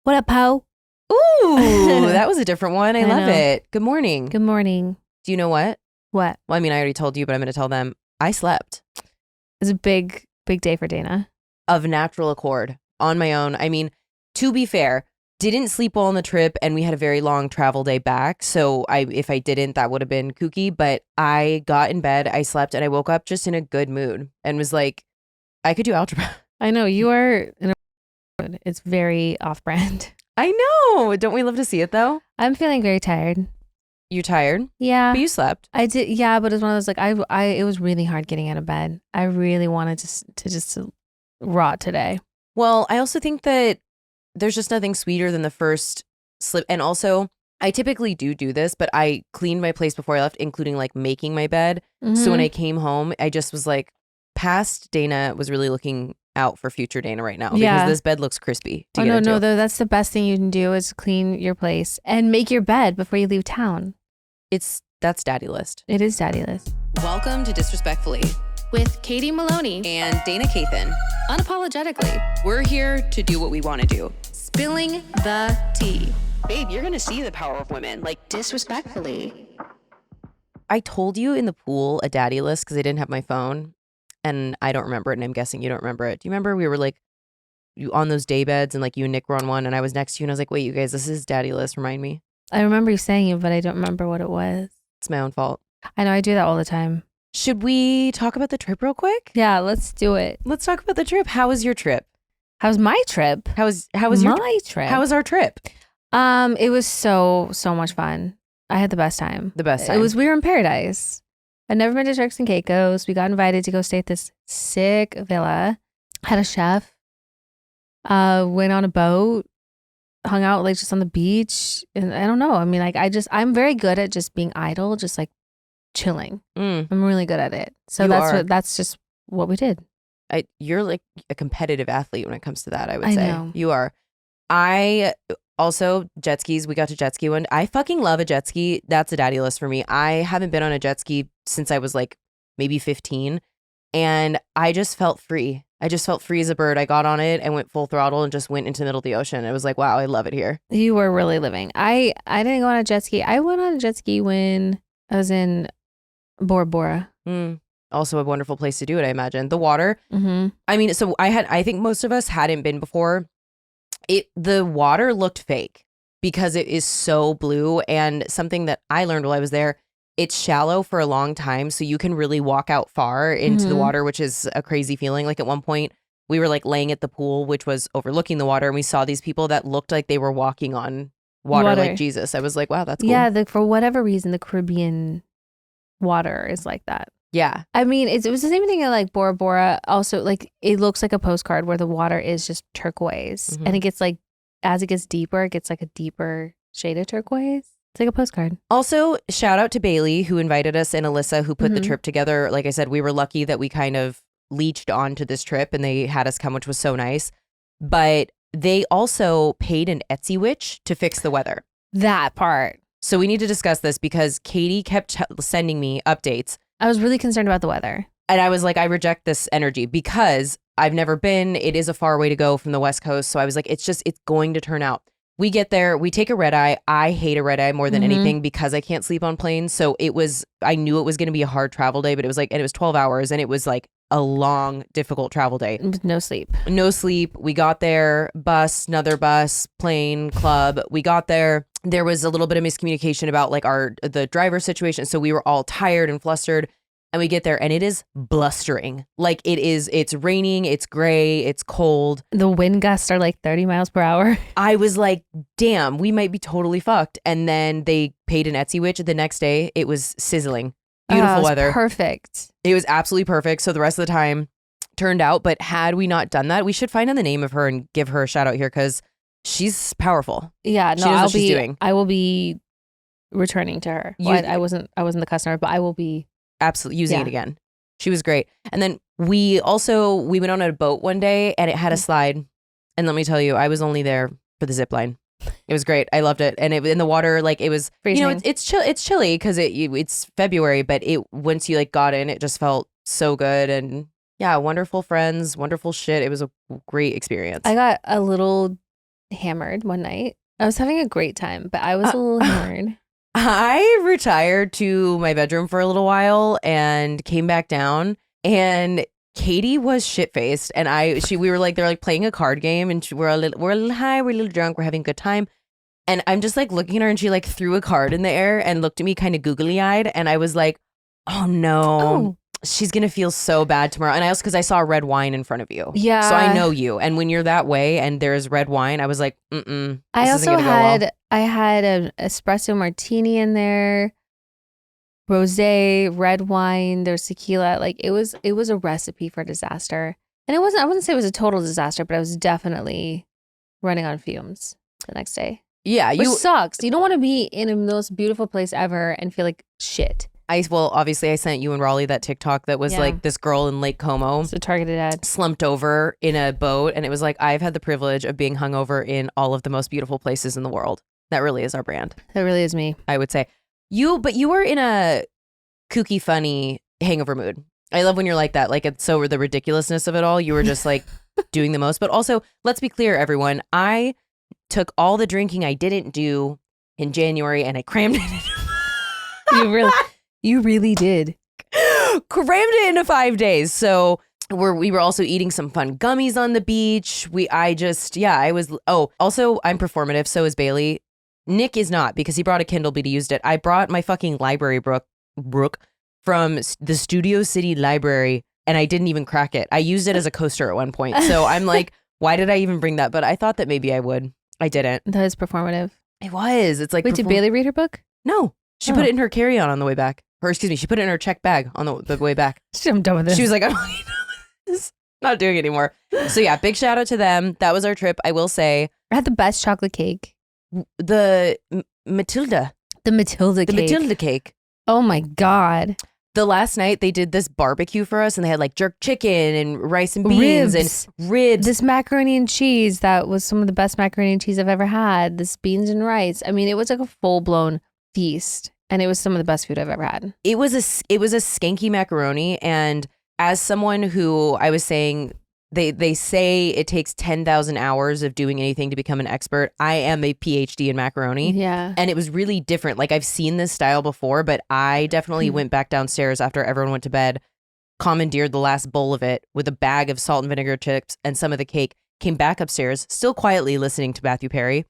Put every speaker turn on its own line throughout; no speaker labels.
What up, Poe?
Ooh, that was a different one. I love
know.
it. Good morning.
Good morning.
Do you know what?
What?
Well, I mean, I already told you, but I'm going to tell them. I slept
It's a big day for Dayna.
of natural accord on my own. I mean, to be fair, didn't sleep well on the trip, and we had a very long travel day back. So if I didn't, that would have been kooky. But I got in bed, I slept, and I woke up just in a good mood and was like, I could do algebra.
I know you are in a mood. It's very off-brand.
I know. Don't we love to see it though?
I'm feeling very tired.
You're tired,
Yeah,
but you slept.
I did. Yeah, but it was one of those it was really hard getting out of bed. I really wanted to rot today.
Well, I also think that there's just nothing sweeter than the first slip. And also, I typically do this, but I cleaned my place before I left, including like making my bed. So when I came home, I just was like, past Dayna was really looking out for future Dayna right now because this bed looks crispy to get into.
No, though that's the best thing you can do is clean your place and make your bed before you leave town.
That's daddy list.
It is daddy list.
Welcome to Disrespectfully
with Katie Maloney
and Dayna Kathan.
Unapologetically,
We're here to do what we want to do.
spilling the tea.
Babe, you're going to see the power of women. Like,
Disrespectfully.
I told you in the pool a daddy list because I didn't have my phone and I don't remember it, and I'm guessing you don't remember it. Do you remember we were like on those day beds and like you and Nick were on one and I was next to you and I was like, wait, you guys, this is daddy list. Remind me.
I remember you saying it, but I don't remember what it was.
It's my own fault.
I know I do that all the time.
Should we talk about the trip real quick?
Yeah, let's do it.
Let's talk about the trip. How was your trip?
How's my trip?
How was
my trip?
How was our trip?
It was so much fun. I had the best time.
The best time.
We were in paradise. I'd never been to Turks and Caicos. We got invited to go stay at this sick villa. Had a chef. Went on a boat. Hung out like just on the beach. And I don't know. I mean, like I'm very good at just being idle, just like chilling. I'm really good at it. So that's just what we did.
You're like a competitive athlete when it comes to that, I would say.
Know.
You are. I also, jet skis. We got to jet ski one. I fucking love a jet ski. That's a daddy list for me. I haven't been on a jet ski since I was like maybe 15. And I just felt free. I just felt free as a bird. I got on it and went full throttle and just went into the middle of the ocean. It was like, wow, I love it here.
You were really living. I didn't go on a jet ski. I went on a jet ski when I was in Bora Bora.
Also a wonderful place to do it, I imagine. The water.
Mm-hmm.
I mean, so I think most of us hadn't been before. The water looked fake because it is so blue, and something that I learned while I was there, it's shallow for a long time, so you can really walk out far into the water, which is a crazy feeling. Like at one point we were like laying at the pool, which was overlooking the water, and we saw these people that looked like they were walking on water like Jesus. I was like, wow, that's cool.
Yeah, for whatever reason, the Caribbean water is like that.
Yeah.
I mean, it was the same thing at like Bora Bora. Also, like it looks like a postcard where the water is just turquoise, and it gets like, as it gets deeper, it gets like a deeper shade of turquoise. It's like a postcard.
Also, shout out to Bailey who invited us and Alyssa who put the trip together. Like I said, we were lucky that we kind of leached onto this trip and they had us come, which was so nice. But they also paid an Etsy witch to fix the weather.
That part.
So we need to discuss this because Katie kept sending me updates.
I was really concerned about the weather.
And I was like, I reject this energy because I've never been. It is a far way to go from the West Coast. So I was like, it's going to turn out. We get there, we take a red eye. I hate a red eye more than anything because I can't sleep on planes. So I knew it was going to be a hard travel day, but it was 12 hours and it was like a long, difficult travel day.
No sleep.
No sleep. We got there, bus, another bus, plane, club. We got there. There was a little bit of miscommunication about like the driver situation. So we were all tired and flustered. And we get there and it is blustering. Like it's raining, it's gray, it's cold.
The wind gusts are like 30 miles per hour.
I was like, damn, we might be totally fucked. And then they paid an Etsy witch. The next day, it was sizzling. Beautiful weather.
Perfect.
It was absolutely perfect. So the rest of the time turned out. But had we not done that, we should find out the name of her and give her a shout out here because she's powerful.
Yeah, no,
she knows what she's doing.
I will be returning to her. I wasn't the customer, but I will be.
Absolutely using it again. She was great. And then we went on a boat one day and it had a slide. And let me tell you, I was only there for the zip line. It was great. I loved it. And it in the water, like it was,
freezing.
It's chilly because it's February, but once you like got in, it just felt so good. And yeah, wonderful friends, wonderful shit. It was a great experience.
I got a little hammered one night. I was having a great time, but I was a little hammered.
I retired to my bedroom for a little while and came back down, and Katie was shit-faced, and we were like, they're like playing a card game, and we're a little high, we're a little drunk, we're having a good time. And I'm just like looking at her, and she like threw a card in the air and looked at me kind of googly-eyed, and I was like, oh no, she's gonna feel so bad tomorrow. And I also, because I saw red wine in front of you,
Yeah.
so I know you, and when you're that way and there's red wine, I was like,
I also had an espresso martini in there, rosé, red wine, there's tequila. Like it was a recipe for disaster. And I wouldn't say it was a total disaster, but I was definitely running on fumes the next day.
Yeah,
Which sucks. You don't want to be in the most beautiful place ever and feel like shit.
Obviously I sent you and Raleigh that TikTok that was like this girl in Lake Como.
So targeted ad.
Slumped over in a boat, and it was like, I've had the privilege of being hungover in all of the most beautiful places in the world. That really is our brand.
That really is me.
I would say. But you were in a kooky, funny hangover mood. I love when you're like that. Like, it's so the ridiculousness of it all. You were just like doing the most. But also, let's be clear, everyone. I took all the drinking I didn't do in January and I crammed it.
You really did.
Crammed it into 5 days. So we were also eating some fun gummies on the beach. Also, I'm performative. So is Bailey. Nick is not, because he brought a Kindle, but he used it. I brought my fucking library book from the Studio City Library, and I didn't even crack it. I used it as a coaster at one point. So I'm like, why did I even bring that? But I thought that maybe I would. I didn't.
That is performative.
It was. It's like,
wait, did Bailey read her book?
No. She put it in her carry-on on the way back. Or excuse me, she put it in her check bag on the way back.
I'm done with this.
She was like, I'm not doing it anymore. So yeah, big shout out to them. That was our trip. I will say,
I had the best chocolate cake.
The Matilda cake.
Oh my God.
The last night they did this barbecue for us, and they had like jerk chicken and rice and beans and ribs.
This macaroni and cheese that was some of the best macaroni and cheese I've ever had. This beans and rice. I mean, it was like a full blown feast, and it was some of the best food I've ever had.
It was a skanky macaroni, and as someone who, I was saying, they say it takes 10,000 hours of doing anything to become an expert. I am a PhD in macaroni.
Yeah.
And it was really different. Like, I've seen this style before, but I definitely went back downstairs after everyone went to bed, commandeered the last bowl of it with a bag of salt and vinegar chips and some of the cake, came back upstairs, still quietly listening to Matthew Perry.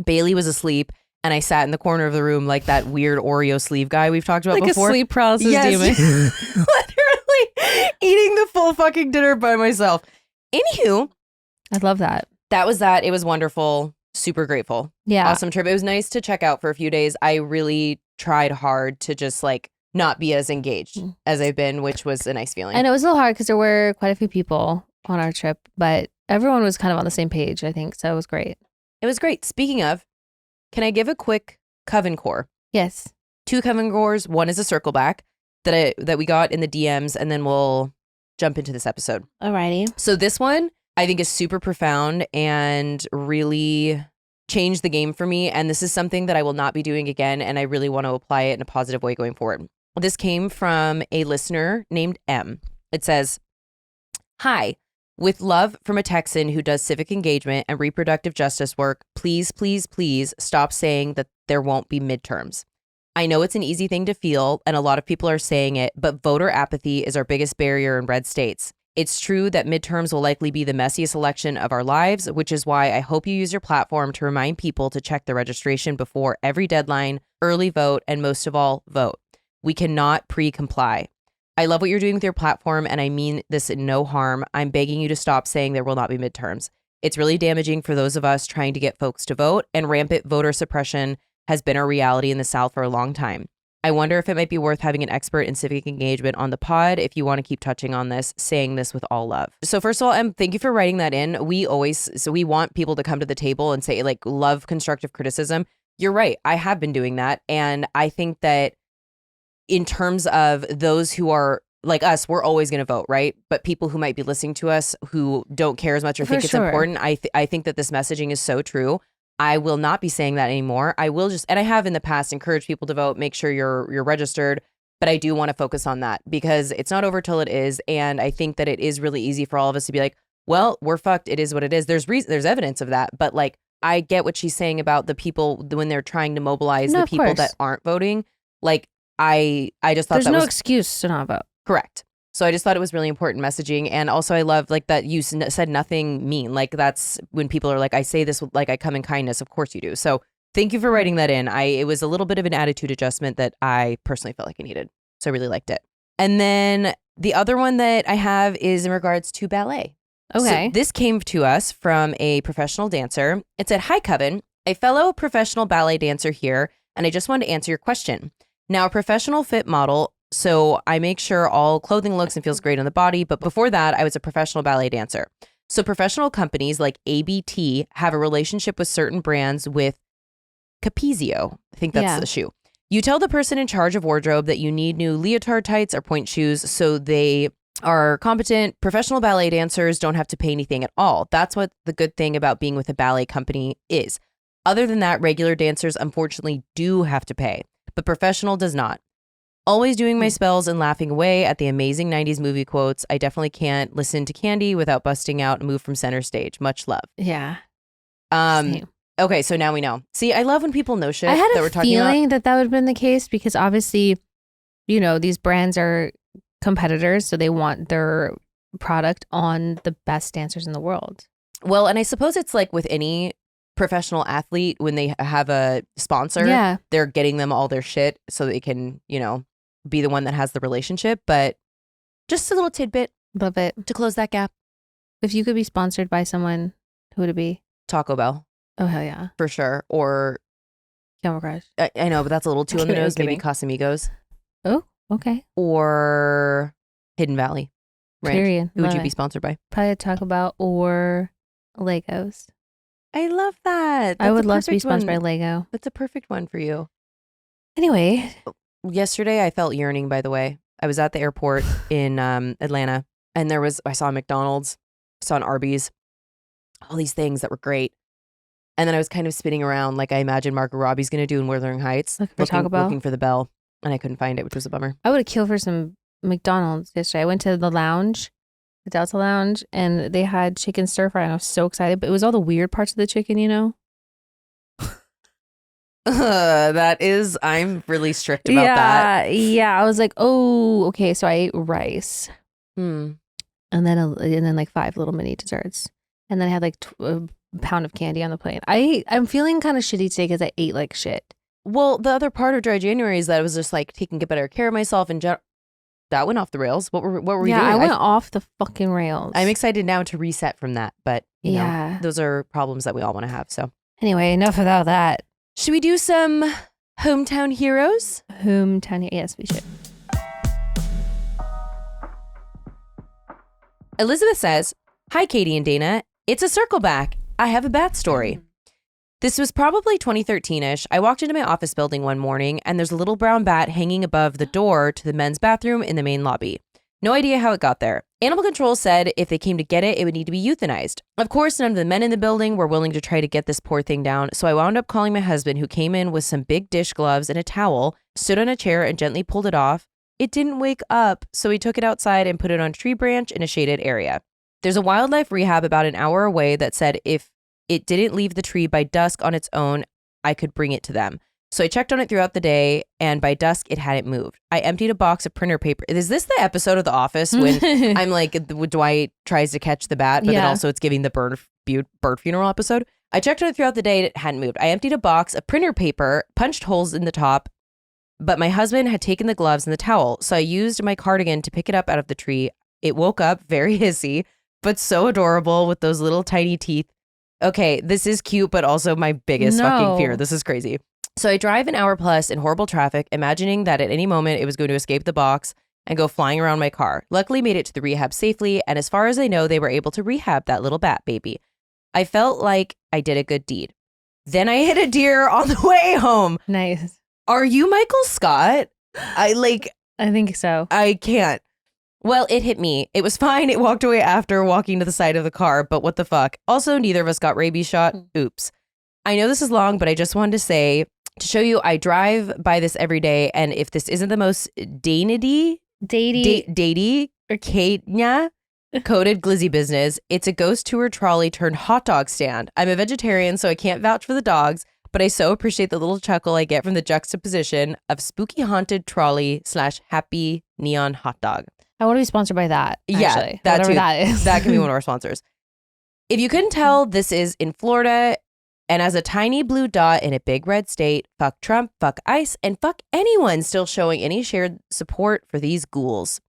Bailey was asleep, and I sat in the corner of the room like that weird Oreo sleeve guy we've talked about before.
Like a sleep paralysis demon.
Literally eating the full fucking dinner by myself. Anywho.
I love that.
That was that. It was wonderful. Super grateful.
Yeah.
Awesome trip. It was nice to check out for a few days. I really tried hard to just like not be as engaged as I've been, which was a nice feeling.
And it was a little hard because there were quite a few people on our trip, but everyone was kind of on the same page, I think. So it was great.
It was great. Speaking of, can I give a quick coven core?
Yes.
2 coven cores. One is a circle back that we got in the DMs, and then we'll jump into this episode.
Alrighty.
So this one I think is super profound and really changed the game for me. And this is something that I will not be doing again. And I really want to apply it in a positive way going forward. This came from a listener named M. It says, "Hi, with love from a Texan who does civic engagement and reproductive justice work, please, please, please stop saying that there won't be midterms. I know it's an easy thing to feel, and a lot of people are saying it, but voter apathy is our biggest barrier in red states. It's true that midterms will likely be the messiest election of our lives, which is why I hope you use your platform to remind people to check the registration before every deadline, early vote, and most of all, vote. We cannot pre-comply. I love what you're doing with your platform, and I mean this in no harm. I'm begging you to stop saying there will not be midterms. It's really damaging for those of us trying to get folks to vote, and rampant voter suppression has been a reality in the South for a long time. I wonder if it might be worth having an expert in civic engagement on the pod if you want to keep touching on this, saying this with all love." So first of all, thank you for writing that in. We want people to come to the table and say, like, love constructive criticism. You're right. I have been doing that. And I think that in terms of those who are like us, we're always going to vote, right? But people who might be listening to us who don't care as much or think it's important, I think that this messaging is so true. I will not be saying that anymore. I will just, and I have in the past encouraged people to vote, make sure you're registered, but I do want to focus on that because it's not over till it is. And I think that it is really easy for all of us to be like, well, we're fucked. It is what it is. There's evidence of that. But like, I get what she's saying about the people when they're trying to mobilize
No,
the
of
people
course.
that aren't voting. Like, I just thought
There's
that
no
was
excuse to not vote.
correct. So I just thought it was really important messaging. And also I love like that you said nothing mean. Like that's when people are like, I say this with like I come in kindness. Of course you do. So thank you for writing that in. It was a little bit of an attitude adjustment that I personally felt like I needed. So I really liked it. And then the other one that I have is in regards to ballet.
Okay.
So this came to us from a professional dancer. It said, "Hi, Coven, a fellow professional ballet dancer here, and I just wanted to answer your question. Now, a professional fit model, so I make sure all clothing looks and feels great on the body. But before that, I was a professional ballet dancer. So professional companies like ABT have a relationship with certain brands with Capezio. I think that's the shoe. You tell the person in charge of wardrobe that you need new leotard tights or point shoes so they are competent. Professional ballet dancers don't have to pay anything at all. That's what the good thing about being with a ballet company is. Other than that, regular dancers unfortunately do have to pay, but professional does not. Always doing my spells and laughing away at the amazing 90s movie quotes. I definitely can't listen to Candy without busting out and move from center stage. Much love."
Yeah.
Same. Okay, so now we know. See, I love when people know shit
I had
that
a
we're talking about.
feeling that would have been the case because obviously, you know, these brands are competitors, so they want their product on the best dancers in the world.
Well, and I suppose it's like with any professional athlete, when they have a sponsor, they're getting them all their shit so they can, you know, be the one that has the relationship. But just a little tidbit.
Love it.
To close that gap.
If you could be sponsored by someone, who would it be?
Taco Bell.
Oh, hell yeah.
For sure. Or
Camel Crush.
I know, but that's a little too on the
Kidding,
nose. Maybe
kidding.
Casamigos.
Oh, okay.
Or Hidden Valley Ranch.
Period.
Who would
Love
you
it.
be sponsored by?
Probably Taco Bell or Legos.
I love that.
I would love to be
perfect
sponsored
one.
by Lego.
That's a perfect one for you.
Anyway.
Yesterday, I felt yearning, by the way. I was at the airport in Atlanta, and I saw a McDonald's, saw an Arby's, all these things that were great. And then I was kind of spinning around like I imagined Margot Robbie's going to do in Wuthering Heights. Looking for the bell, and I couldn't find it, which was a bummer.
I would have killed for some McDonald's yesterday. I went to the lounge, the Delta Lounge, and they had chicken stir fry, and I was so excited. But it was all the weird parts of the chicken, you know?
I'm really strict about that.
Yeah, I was like, oh, okay. So I ate rice,
Hmm.
and then like 5 little mini desserts, and then I had like a pound of candy on the plane. I'm feeling kind of shitty today because I ate like shit.
Well, the other part of dry January is that I was just like taking better care of myself, and that went off the rails. What were we doing?
I went off the fucking rails.
I'm excited now to reset from that, but you know, those are problems that we all want to have. So
anyway, enough about that.
Should we do some Heauxmetown Heroes?
Yes, we should.
Elizabeth says, "Hi, Katie and Dana. It's a circle back. I have a bat story. This was probably 2013-ish. I walked into my office building one morning, and there's a little brown bat hanging above the door to the men's bathroom in the main lobby. No idea how it got there. Animal control said if they came to get it, it would need to be euthanized. Of course, none of the men in the building were willing to try to get this poor thing down, so I wound up calling my husband, who came in with some big dish gloves and a towel, stood on a chair and gently pulled it off. It didn't wake up, so we took it outside and put it on a tree branch in a shaded area. There's a wildlife rehab about an hour away that said if it didn't leave the tree by dusk on its own, I could bring it to them. So I checked on it throughout the day, and by dusk, it hadn't moved. I emptied a box of printer paper. Is this the episode of The Office when I'm like, Dwight tries to catch the bat, but then also it's giving the bird funeral episode? I checked on it throughout the day, and it hadn't moved. I emptied a box of printer paper, punched holes in the top, but my husband had taken the gloves and the towel, so I used my cardigan to pick it up out of the tree. It woke up very hissy, but so adorable with those little tiny teeth. Okay, this is cute, but also my biggest fucking fear. This is crazy. So I drive an hour plus in horrible traffic, imagining that at any moment it was going to escape the box and go flying around my car. Luckily made it to the rehab safely, and as far as I know, they were able to rehab that little bat baby. I felt like I did a good deed. Then I hit a deer on the way home.
Nice.
Are you Michael Scott? I
think so.
I can't. Well, it hit me. It was fine. It walked away after walking to the side of the car, but what the fuck? Also, neither of us got rabies shot. Oops. I know this is long, but I just wanted to say, to show you, I drive by this every day, and if this isn't the most datey
or
Kenya Coded glizzy business. It's a ghost tour trolley turned hot dog stand. I'm a vegetarian, so I can't vouch for the dogs, but I so appreciate the little chuckle I get from the juxtaposition of spooky haunted trolley / happy neon hot dog.
I want to be sponsored by that.
Yeah,
Actually.
that
Whatever
too.
that is.
That can be one of our sponsors. If you couldn't tell, this is in Florida, and as a tiny blue dot in a big red state, fuck Trump, fuck ICE, and fuck anyone still showing any shared support for these ghouls.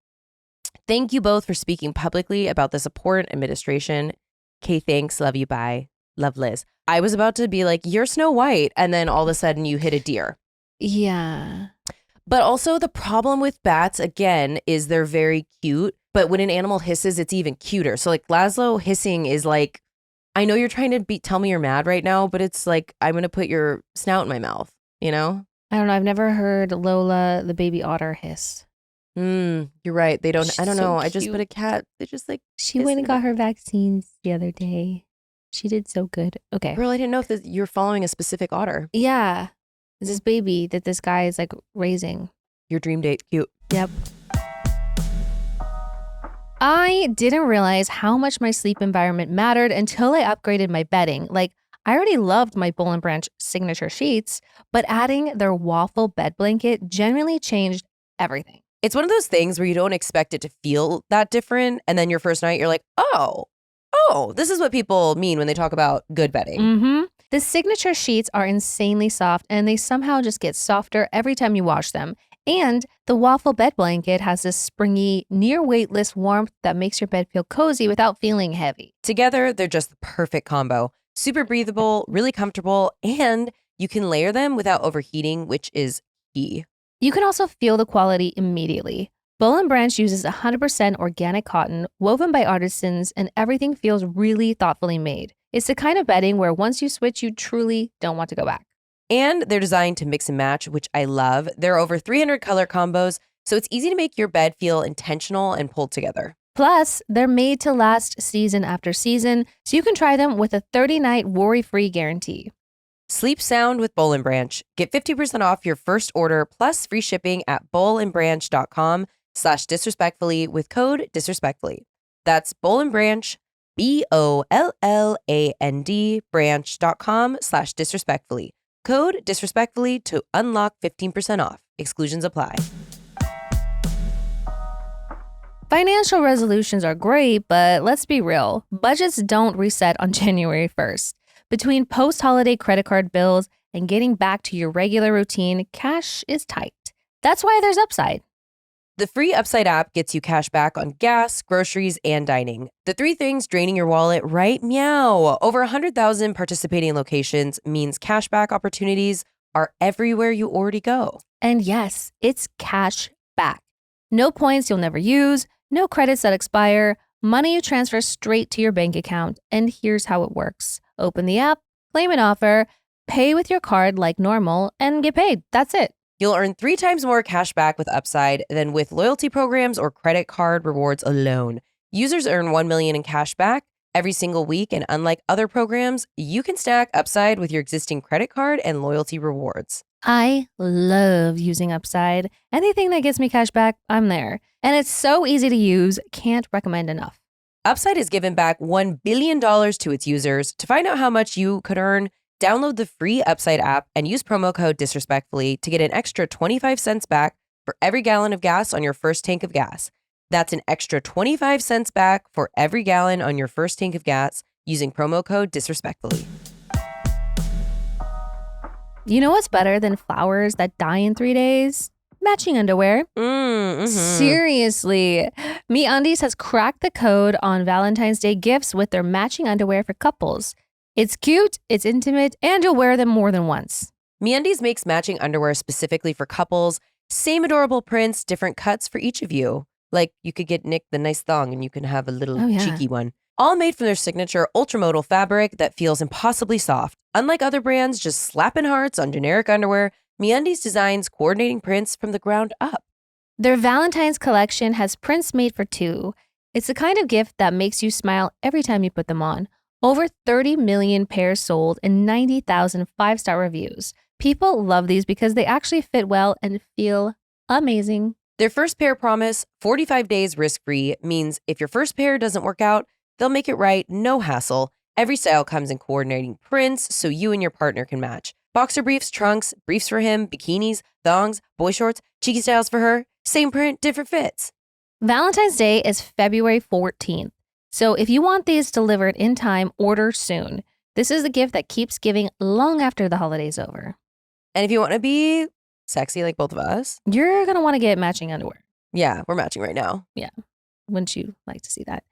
Thank you both for speaking publicly about the support administration. Kay, thanks. Love you. Bye. Love, Liz. I was about to be like, you're Snow White. And then all of a sudden you hit a deer.
Yeah.
But also the problem with bats, again, is they're very cute. But when an animal hisses, it's even cuter. So like Laszlo hissing is like, I know you're trying to tell me you're mad right now, but it's like, I'm going to put your snout in my mouth, you know?
I don't know. I've never heard Lola, the baby otter, hiss.
You're right. They don't,
She's
I don't
so
know. I just
cute.
put a cat. They just like,
She went and got her vaccines the other day. She did so good. Okay.
girl, I didn't know if you're following a specific otter.
Yeah. It's this baby that this guy is like raising.
Your dream date. Cute.
Yep. I didn't realize how much my sleep environment mattered until I upgraded my bedding. Like, I already loved my Boll & Branch signature sheets, but adding their waffle bed blanket genuinely changed everything.
It's one of those things where you don't expect it to feel that different. And then your first night, you're like, oh, this is what people mean when they talk about good bedding.
Mm-hmm. The signature sheets are insanely soft and they somehow just get softer every time you wash them. And the waffle bed blanket has this springy, near weightless warmth that makes your bed feel cozy without feeling heavy.
Together, they're just the perfect combo. Super breathable, really comfortable, and you can layer them without overheating, which is key.
You can also feel the quality immediately. Boll & Branch uses 100% organic cotton, woven by artisans, and everything feels really thoughtfully made. It's the kind of bedding where once you switch, you truly don't want to go back.
And they're designed to mix and match, which I love. There are over 300 color combos, so it's easy to make your bed feel intentional and pulled together.
Plus, they're made to last season after season, so you can try them with a 30-night worry-free guarantee.
Sleep sound with Boll & Branch. Get 50% off your first order plus free shipping at bollandbranch.com/disrespectfully with code disrespectfully. That's Boll & Branch, BOLLAND branch.com/disrespectfully. Code disrespectfully to unlock 15% off. Exclusions apply.
Financial resolutions are great, but let's be real. Budgets don't reset on January 1st. Between post-holiday credit card bills and getting back to your regular routine, cash is tight. That's why there's Upside.
The free Upside app gets you cash back on gas, groceries, and dining. The three things draining your wallet right meow. Over 100,000 participating locations means cashback opportunities are everywhere you already go.
And yes, it's cash back. No points you'll never use, no credits that expire, money you transfer straight to your bank account. And here's how it works. Open the app, claim an offer, pay with your card like normal, and get paid. That's it.
You'll earn 3 times more cash back with Upside than with loyalty programs or credit card rewards alone. Users earn $1 million in cash back every single week, and unlike other programs, you can stack Upside with your existing credit card and loyalty rewards.
I love using Upside. Anything that gets me cash back, I'm there. And it's so easy to use, can't recommend enough.
Upside has given back $1 billion to its users. To find out how much you could earn, download the free Upside app and use promo code disrespectfully to get an extra 25 cents back for every gallon of gas on your first tank of gas. That's an extra 25 cents back for every gallon on your first tank of gas using promo code disrespectfully.
You know what's better than flowers that die in 3 days? Matching underwear. Seriously. MeUndies has cracked the code on Valentine's Day gifts with their matching underwear for couples. It's cute, it's intimate, and you'll wear them more than once.
MeUndies makes matching underwear specifically for couples. Same adorable prints, different cuts for each of you. Like you could get Nick the nice thong and you can have a little cheeky one. All made from their signature ultramodal fabric that feels impossibly soft. Unlike other brands just slapping hearts on generic underwear, MeUndies designs coordinating prints from the ground up.
Their Valentine's collection has prints made for two. It's the kind of gift that makes you smile every time you put them on. Over 30 million pairs sold and 90,000 5-star reviews. People love these because they actually fit well and feel amazing.
Their first pair promise, 45 days risk-free, means if your first pair doesn't work out, they'll make it right, no hassle. Every style comes in coordinating prints so you and your partner can match. Boxer briefs, trunks, briefs for him, bikinis, thongs, boy shorts, cheeky styles for her. Same print, different fits.
Valentine's Day is February 14th. So if you want these delivered in time, order soon. This is a gift that keeps giving long after the holiday's over.
And if you want to be sexy like both of us,
You're going to want to get matching underwear.
yeah, we're matching right now.
Wouldn't you like to see that?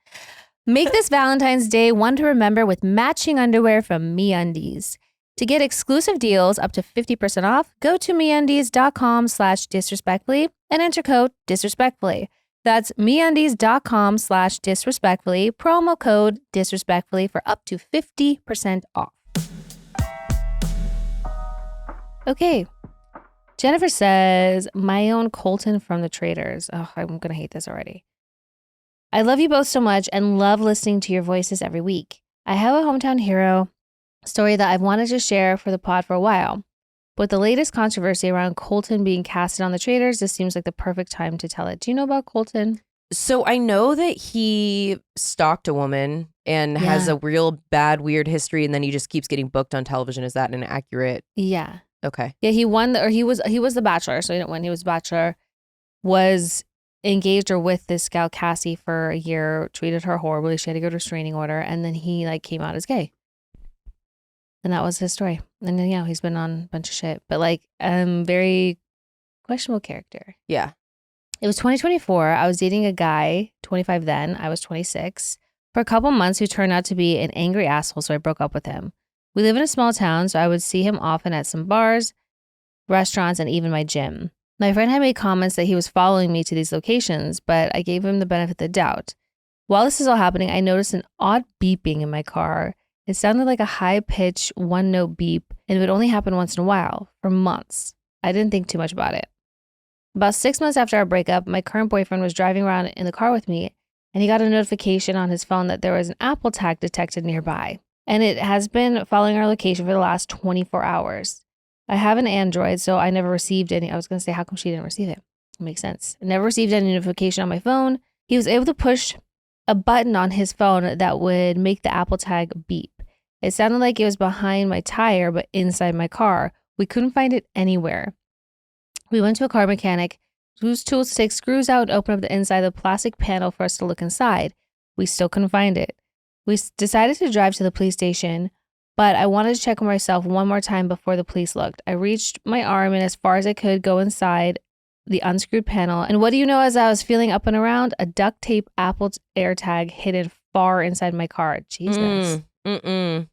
Make this Valentine's Day one to remember with matching underwear from MeUndies. To get exclusive deals up to 50% off, go to MeUndies.com/disrespectfully and enter code disrespectfully. That's MeUndies.com/disrespectfully, promo code disrespectfully for up to 50% off. Okay. Jennifer says, my own Colton from the Traders. Oh, I'm going to hate this already. I love you both so much and love listening to your voices every week. I have a hometown hero story that I've wanted to share for the pod for a while. With the latest controversy around Colton being casted on the Traders, this seems like the perfect time to tell it. Do you know about Colton?
So I know that he stalked a woman and has a real bad, weird history, and then he just keeps getting booked on television. Is that inaccurate?
Yeah.
Okay.
Yeah, he won, he was the Bachelor. So he didn't win. He was Bachelor, was engaged or with this gal Cassie for a year, treated her horribly. She had to go to restraining order, and then he like came out as gay. And that was his story. And then, he's been on a bunch of shit, but like, very questionable character.
Yeah.
It was 2024. I was dating a guy, 25 then. I was 26. For a couple months, who turned out to be an angry asshole, so I broke up with him. We live in a small town, so I would see him often at some bars, restaurants, and even my gym. My friend had made comments that he was following me to these locations, but I gave him the benefit of the doubt. While this is all happening, I noticed an odd beeping in my car. It sounded like a high-pitched, one-note beep, and it would only happen once in a while, for months. I didn't think too much about it. About 6 months after our breakup, my current boyfriend was driving around in the car with me, and he got a notification on his phone that there was an Apple tag detected nearby. And it has been following our location for the last 24 hours. I have an Android, so I never received any. I was going to say, how come she didn't receive it? It makes sense. I never received any notification on my phone. He was able to push a button on his phone that would make the Apple tag beep. It sounded like it was behind my tire, but inside my car. We couldn't find it anywhere. We went to a car mechanic whose tools to take screws out and open up the inside of the plastic panel for us to look inside. We still couldn't find it. We decided to drive to the police station, but I wanted to check on myself one more time before the police looked. I reached my arm and as far as I could go inside the unscrewed panel. And what do you know, as I was feeling up and around, a duct tape Apple AirTag hidden far inside my car. Jesus. We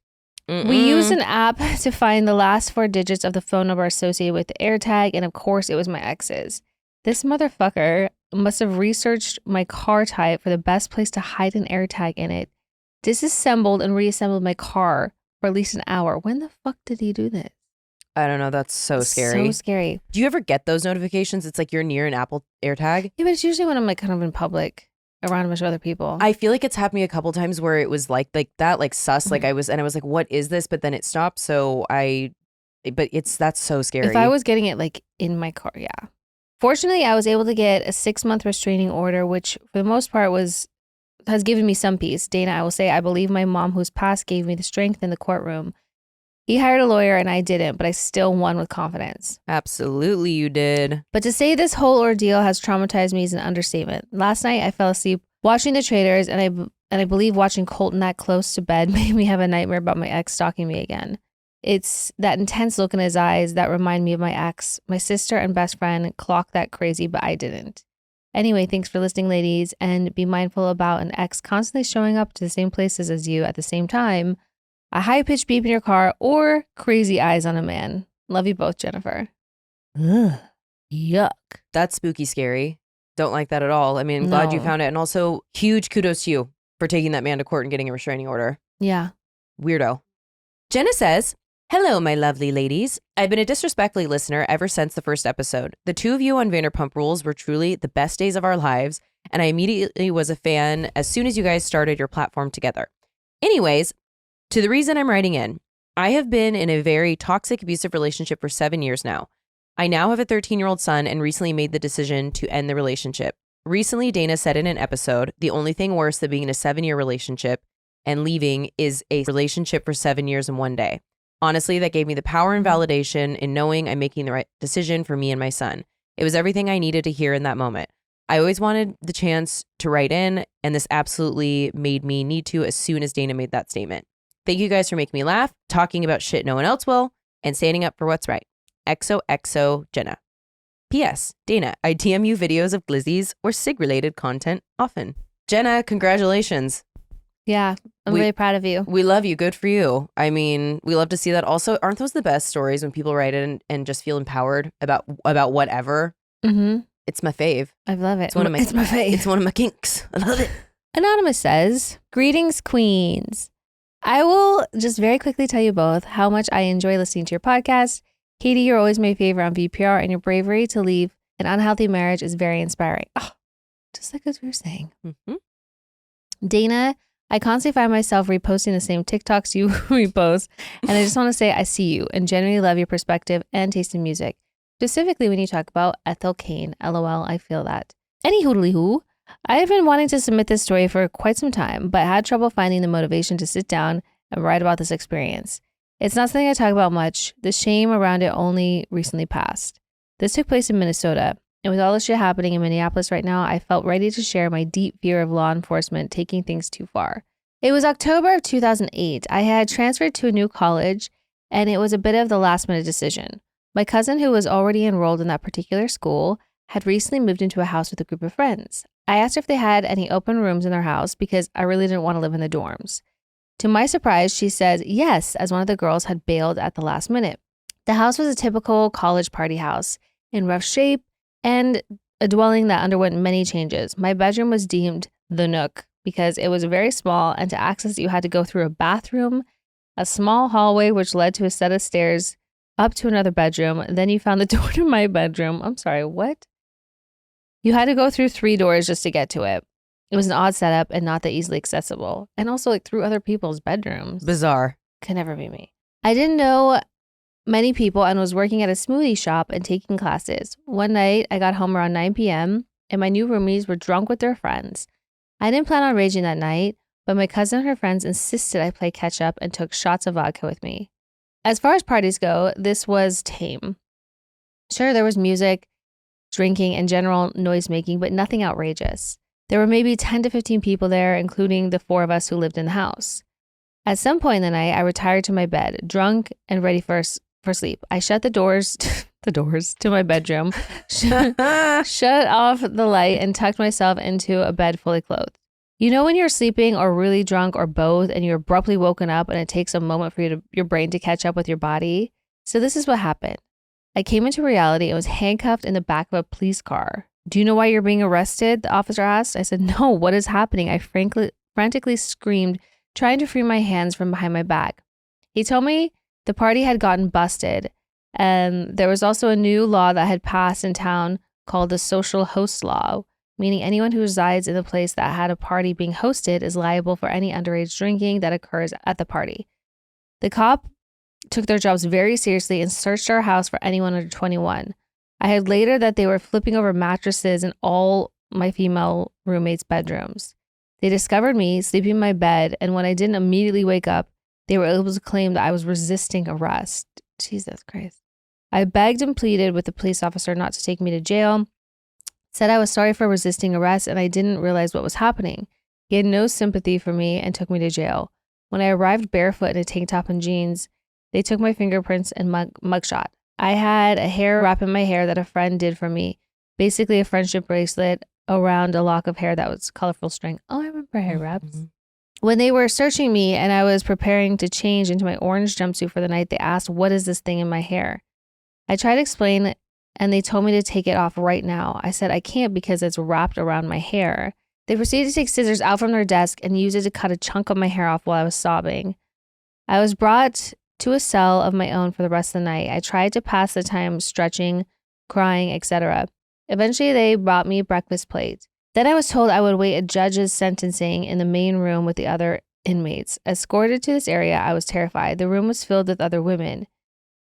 used an app to find the last 4 digits of the phone number associated with the AirTag, and of course it was my ex's. This motherfucker must have researched my car type for the best place to hide an AirTag in it, disassembled and reassembled my car for at least an hour. When the fuck did he do this?
I don't know. That's so scary.
So scary.
Do you ever get those notifications? It's like you're near an Apple AirTag.
Yeah, but it's usually when I'm like kind of in public around a bunch of other people.
I feel like it's happened to me a couple times where it was like that, like sus. Like I was like, what is this? But then it stopped. So that's so scary.
If I was getting it like in my car, yeah. Fortunately, I was able to get a 6-month restraining order, which for the most part has given me some peace. Dana, I will say, I believe my mom, who's passed, gave me the strength in the courtroom. He hired a lawyer and I didn't, but I still won with confidence.
Absolutely, you did.
But to say this whole ordeal has traumatized me is an understatement. Last night, I fell asleep watching The Traders, and I believe watching Colton that close to bed made me have a nightmare about my ex stalking me again. It's that intense look in his eyes that remind me of my ex. My sister and best friend clocked that crazy, but I didn't. Anyway, thanks for listening, ladies, and be mindful about an ex constantly showing up to the same places as you at the same time, a high-pitched beep in your car, or crazy eyes on a man. Love you both, Jennifer. Ugh. Yuck.
That's spooky scary. Don't like that at all. I mean, I'm glad you found it. And also, huge kudos to you for taking that man to court and getting a restraining order.
Yeah.
Weirdo. Jenna says, hello, my lovely ladies. I've been a disrespectfully listener ever since the first episode. The 2 of you on Vanderpump Rules were truly the best days of our lives, and I immediately was a fan as soon as you guys started your platform together. Anyways, to the reason I'm writing in, I have been in a very toxic, abusive relationship for 7 years now. I now have a 13-year-old son and recently made the decision to end the relationship. Recently, Dayna said in an episode, the only thing worse than being in a 7-year relationship and leaving is a relationship for 7 years and 1 day. Honestly, that gave me the power and validation in knowing I'm making the right decision for me and my son. It was everything I needed to hear in that moment. I always wanted the chance to write in, and this absolutely made me need to as soon as Dayna made that statement. Thank you guys for making me laugh, talking about shit no one else will, and standing up for what's right. XOXO Jenna. P.S. Dayna, I DM you videos of glizzies or SIG-related content often. Jenna, congratulations.
Yeah, I'm really proud of you.
We love you. Good for you. I mean, we love to see that. Also, aren't those the best stories when people write in and just feel empowered about whatever?
Mm-hmm.
It's my fave.
I love it.
It's my fave. It's one of my kinks. I love it.
Anonymous says, greetings, queens. I will just very quickly tell you both how much I enjoy listening to your podcast. Katie, you're always my favorite on VPR, and your bravery to leave an unhealthy marriage is very inspiring. Oh, just like as we were saying.
Mm-hmm.
Dayna, I constantly find myself reposting the same TikToks you repost, and I just want to say I see you and genuinely love your perspective and taste in music. Specifically when you talk about Ethel Cain. LOL, I feel that. Anywho, I have been wanting to submit this story for quite some time, but had trouble finding the motivation to sit down and write about this experience. It's not something I talk about much. The shame around it only recently passed. This took place in Minnesota, and with all the shit happening in Minneapolis right now, I felt ready to share my deep fear of law enforcement taking things too far. It was October of 2008. I had transferred to a new college, and it was a bit of the last minute decision. My cousin, who was already enrolled in that particular school, had recently moved into a house with a group of friends. I asked if they had any open rooms in their house because I really didn't want to live in the dorms. To my surprise, she said yes, as one of the girls had bailed at the last minute. The house was a typical college party house, in rough shape, and a dwelling that underwent many changes. My bedroom was deemed the nook because it was very small, and to access it, you had to go through a bathroom, a small hallway which led to a set of stairs up to another bedroom. Then you found the door to my bedroom. I'm sorry, what? You had to go through 3 doors just to get to it. It was an odd setup and not that easily accessible. And also like through other people's bedrooms.
Bizarre.
Could never be me. I didn't know many people and was working at a smoothie shop and taking classes. One night, I got home around 9 p.m. and my new roomies were drunk with their friends. I didn't plan on raging that night, but my cousin and her friends insisted I play catch up and took shots of vodka with me. As far as parties go, this was tame. Sure, there was music, drinking, and general noise making, but nothing outrageous. There were maybe 10 to 15 people there, including the 4 of us who lived in the house. At some point in the night, I retired to my bed, drunk and ready for sleep. I shut the doors to my bedroom, shut off the light, and tucked myself into a bed fully clothed. You know when you're sleeping or really drunk or both, and you're abruptly woken up and it takes a moment for your brain to catch up with your body? So this is what happened. I came into reality and was handcuffed in the back of a police car. Do you know why you're being arrested? The officer asked. I said, no, what is happening? I frantically screamed, trying to free my hands from behind my back. He told me the party had gotten busted, and there was also a new law that had passed in town called the social host law, meaning anyone who resides in the place that had a party being hosted is liable for any underage drinking that occurs at the party. The cop took their jobs very seriously and searched our house for anyone under 21. I heard later that they were flipping over mattresses in all my female roommates' bedrooms. They discovered me sleeping in my bed, and when I didn't immediately wake up, they were able to claim that I was resisting arrest. Jesus Christ. I begged and pleaded with the police officer not to take me to jail, said I was sorry for resisting arrest and I didn't realize what was happening. He had no sympathy for me and took me to jail. When I arrived barefoot in a tank top and jeans, they took my fingerprints and mugshot. I had a hair wrap in my hair that a friend did for me, basically a friendship bracelet around a lock of hair that was colorful string. Oh, I remember hair wraps. Mm-hmm. When they were searching me and I was preparing to change into my orange jumpsuit for the night, they asked, what is this thing in my hair? I tried to explain and they told me to take it off right now. I said I can't because it's wrapped around my hair. They proceeded to take scissors out from their desk and use it to cut a chunk of my hair off while I was sobbing. I was brought to a cell of my own for the rest of the night. I tried to pass the time stretching, crying, etc. Eventually, they brought me a breakfast plate. Then I was told I would wait a judge's sentencing in the main room with the other inmates. Escorted to this area, I was terrified. The room was filled with other women.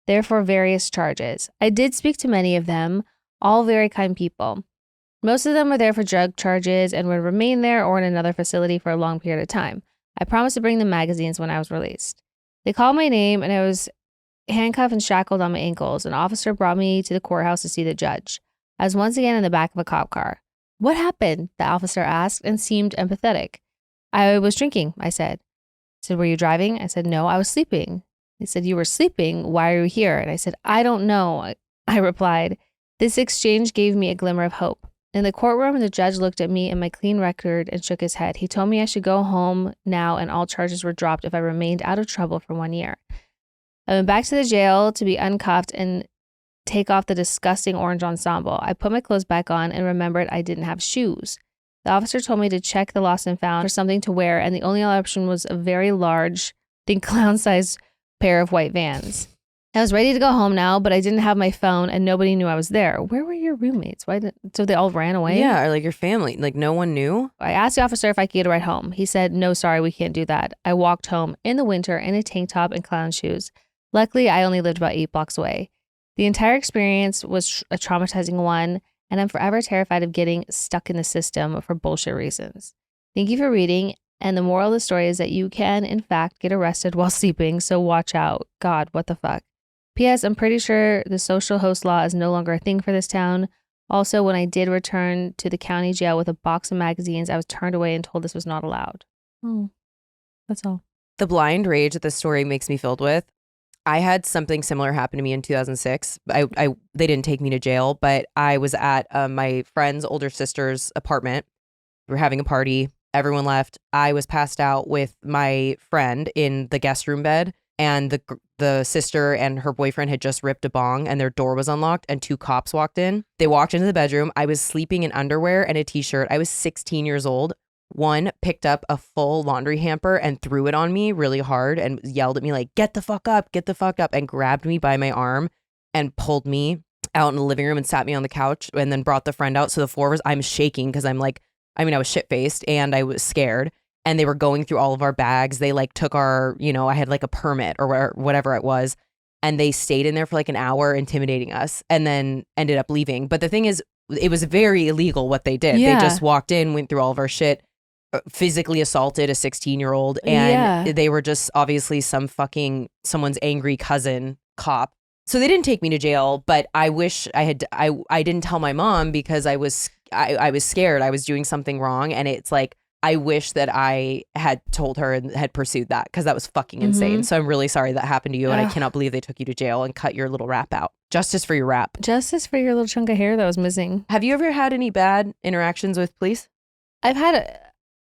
therefore various charges. I did speak to many of them, all very kind people. Most of them were there for drug charges and would remain there or in another facility for a long period of time. I promised to bring them magazines when I was released. They called my name and I was handcuffed and shackled on my ankles. An officer brought me to the courthouse to see the judge. I was once again in the back of a cop car. What happened? The officer asked and seemed empathetic. I was drinking, I said. He said, were you driving? I said, no, I was sleeping. He said, you were sleeping? Why are you here? And I said, I don't know. I replied. This exchange gave me a glimmer of hope. In the courtroom, the judge looked at me and my clean record and shook his head. He told me I should go home now and all charges were dropped if I remained out of trouble for 1 year. I went back to the jail to be uncuffed and take off the disgusting orange ensemble. I put my clothes back on and remembered I didn't have shoes. The officer told me to check the lost and found for something to wear, and the only option was a very large, clown-sized pair of white Vans. I was ready to go home now, but I didn't have my phone and nobody knew I was there. Where were your roommates? So they all ran away?
Yeah, or like your family. Like no one knew?
I asked the officer if I could get a ride home. He said, no, sorry, we can't do that. I walked home in the winter in a tank top and clown shoes. Luckily, I only lived about 8 blocks away. The entire experience was a traumatizing one, and I'm forever terrified of getting stuck in the system for bullshit reasons. Thank you for reading, and the moral of the story is that you can, in fact, get arrested while sleeping, so watch out. God, what the fuck? P.S. I'm pretty sure the social host law is no longer a thing for this town. Also, when I did return to the county jail with a box of magazines, I was turned away and told this was not allowed. Oh, that's all.
The blind rage that this story makes me filled with. I had something similar happen to me in 2006. They didn't take me to jail, but I was at my friend's older sister's apartment. We were having a party. Everyone left. I was passed out with my friend in the guest room bed, and the sister and her boyfriend had just ripped a bong and their door was unlocked and 2 cops walked in. They walked into the bedroom. I was sleeping in underwear and a t-shirt. I was 16 years old. One picked up a full laundry hamper and threw it on me really hard and yelled at me like, get the fuck up, and grabbed me by my arm and pulled me out in the living room and sat me on the couch and then brought the friend out. So the 4 of us, I'm shaking because I was shit-faced and I was scared. And they were going through all of our bags. They like took our, I had like a permit or whatever it was. And they stayed in there for like an hour intimidating us and then ended up leaving. But the thing is, it was very illegal what they did.
Yeah.
They just walked in, went through all of our shit, physically assaulted a 16-year-old. And they were just obviously someone's angry cousin cop. So they didn't take me to jail, but I wish I didn't tell my mom because I was scared. I was doing something wrong. And it's like, I wish that I had told her and had pursued that because that was fucking insane. So I'm really sorry that happened to you. And I cannot believe they took you to jail and cut your little rap out. Justice for your rap.
Justice for your little chunk of hair that was missing.
Have you ever had any bad interactions with police?
I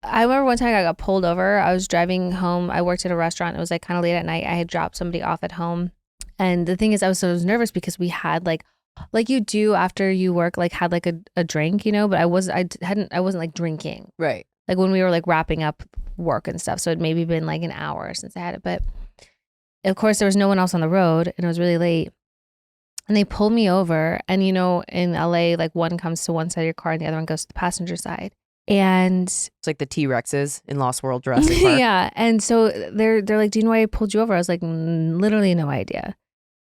remember one time I got pulled over. I was driving home. I worked at a restaurant. It was like kind of late at night. I had dropped somebody off at home. And the thing is, I was nervous because we had like you do after you work, like had like a drink, but I wasn't like drinking.
Right.
Like when we were like wrapping up work and stuff. So it maybe been like an hour since I had it. But of course there was no one else on the road and it was really late. And they pulled me over. And in LA, like one comes to one side of your car and the other one goes to the passenger side. And
it's like the T-Rexes in Lost World Jurassic Park.
Yeah. And so they're like, do you know why I pulled you over? I was like, literally no idea.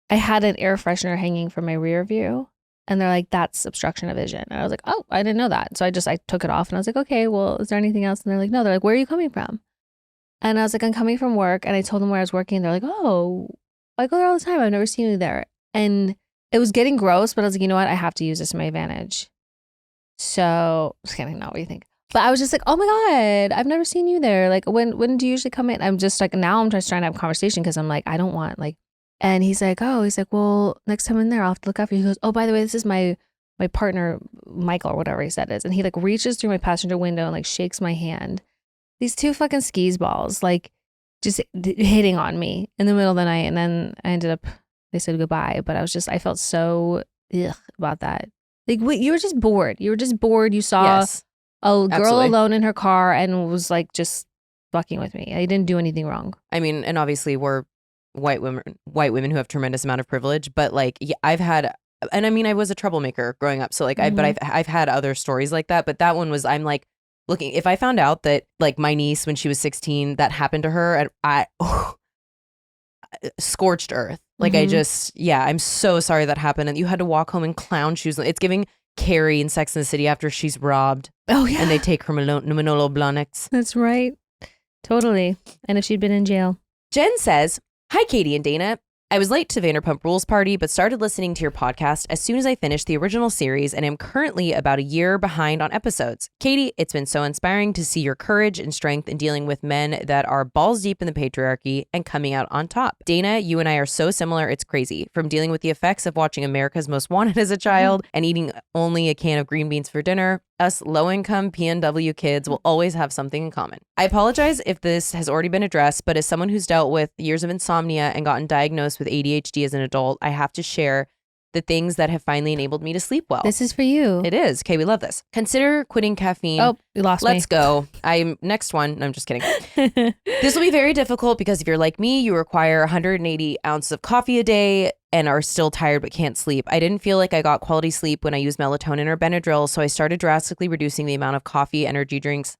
I had an air freshener hanging from my rear view. And they're like, that's obstruction of vision. And I was like, oh, I didn't know that. So I took it off and I was like, okay, well, is there anything else? And they're like, no. They're like, where are you coming from? And I was like, I'm coming from work. And I told them where I was working. They're like, oh, I go there all the time. I've never seen you there. And it was getting gross, but I was like, you know what? I have to use this to my advantage. So just kidding, not what you think. But I was just like, oh my God, I've never seen you there. Like, when do you usually come in? I'm just like, now I'm just trying to have a conversation because I'm like, I don't want like. And he's like, well, next time in there, I'll have to look after you. He goes, oh, by the way, this is my partner, Michael, or whatever he said it is. And he like reaches through my passenger window and like shakes my hand. These 2 fucking skis balls, like just hitting on me in the middle of the night. And then they said goodbye. But I felt so about that. Like, wait, you were just bored. You saw a girl
Absolutely.
alone in her car and was like just fucking with me. I didn't do anything wrong.
I mean, and obviously we're white women who have tremendous amount of privilege, but like, yeah, I was a troublemaker growing up. So like, but I've had other stories like that. But that one was, I'm like, looking, if I found out that like my niece, when she was 16, that happened to her, and scorched earth. Like I'm so sorry that happened. And you had to walk home in clown shoes. It's giving Carrie in Sex and the City after she's robbed.
Oh, yeah.
And they take her Manolo Blahniks.
That's right. Totally. And if she'd been in jail.
Jen says, "Hi, Katie and Dana. I was late to Vanderpump Rules party, but started listening to your podcast as soon as I finished the original series and am currently about a year behind on episodes. Katie, it's been so inspiring to see your courage and strength in dealing with men that are balls deep in the patriarchy and coming out on top. Dana, you and I are so similar, it's crazy. From dealing with the effects of watching America's Most Wanted as a child and eating only a can of green beans for dinner, us low-income PNW kids will always have something in common. I apologize if this has already been addressed, but as someone who's dealt with years of insomnia and gotten diagnosed with ADHD as an adult, I have to share the things that have finally enabled me to sleep well.
This is for you.
It is. Okay, we love this. Consider quitting caffeine.
Oh, you lost me.
Let's go. Next one. No, I'm just kidding. This will be very difficult because if you're like me, you require 180 ounces of coffee a day and are still tired but can't sleep. I didn't feel like I got quality sleep when I used melatonin or Benadryl, so I started drastically reducing the amount of coffee, energy drinks.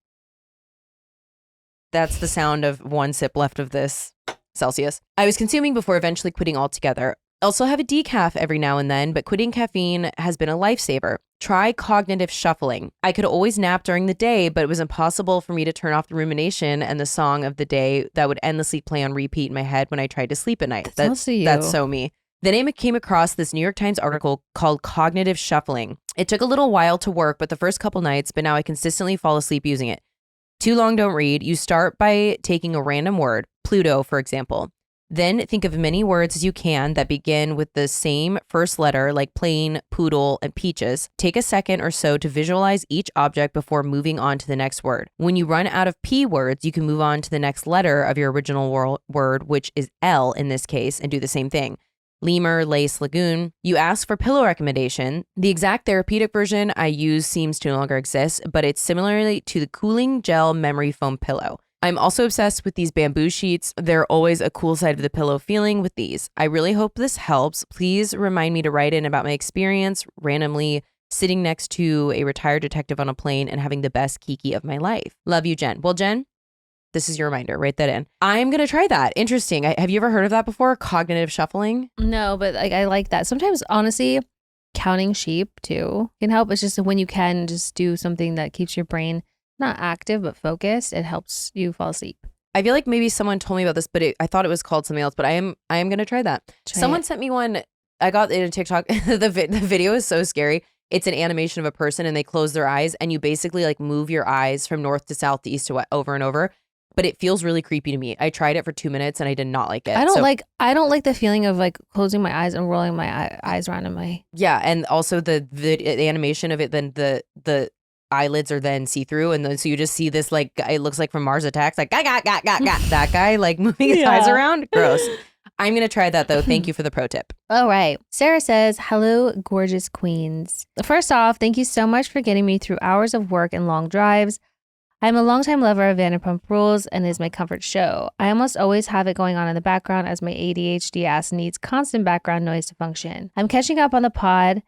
That's the sound of one sip left of this Celsius I was consuming before eventually quitting altogether. Also have a decaf every now and then, but quitting caffeine has been a lifesaver. Try cognitive shuffling. I could always nap during the day, but it was impossible for me to turn off the rumination and the song of the day that would endlessly play on repeat in my head when I tried to sleep at night.
That's also you.
That's so me. Then I came across this New York Times article called Cognitive Shuffling. It took a little while to work, but the first couple nights, but now I consistently fall asleep using it. Too long, don't read. You start by taking a random word, Pluto, for example. Then think of many words as you can that begin with the same first letter, like plane, poodle, and peaches. Take a second or so to visualize each object before moving on to the next word. When you run out of P words, you can move on to the next letter of your original word, which is L in this case, and do the same thing. Lemur, lace, lagoon. You ask for pillow recommendation. The exact therapeutic version I use seems to no longer exist, but it's similarly to the cooling gel memory foam pillow. I'm also obsessed with these bamboo sheets. They're always a cool side of the pillow feeling with these. I really hope this helps. Please remind me to write in about my experience randomly sitting next to a retired detective on a plane and having the best kiki of my life. Love you, Jen. Well, Jen, this is your reminder. Write that in. I'm going to try that. Interesting. Have you ever heard of that before? Cognitive shuffling?
No, but I like that. Sometimes, honestly, counting sheep too can help. It's just when you can just do something that keeps your brain not active, but focused. It helps you fall asleep.
I feel like maybe someone told me about this, but I thought it was called something else, but I am going to try that. Someone sent me one. I got it on TikTok. The video is so scary. It's an animation of a person and they close their eyes and you basically like move your eyes from north to south to east to west over and over. But it feels really creepy to me. I tried it for 2 minutes and I did not like it.
I don't like the feeling of like closing my eyes and rolling my eyes around in my.
Yeah, and also the animation of it. Then the eyelids are then see-through, and then so you just see this like it looks like from Mars Attacks, like that guy like moving his eyes around. Gross. I'm gonna try that though. Thank you for the pro tip.
All right. Sarah says, "Hello, gorgeous queens. First off, thank you so much for getting me through hours of work and long drives. I'm a longtime lover of Vanderpump Rules and is my comfort show. I almost always have it going on in the background as my ADHD ass needs constant background noise to function. I'm catching up on the pod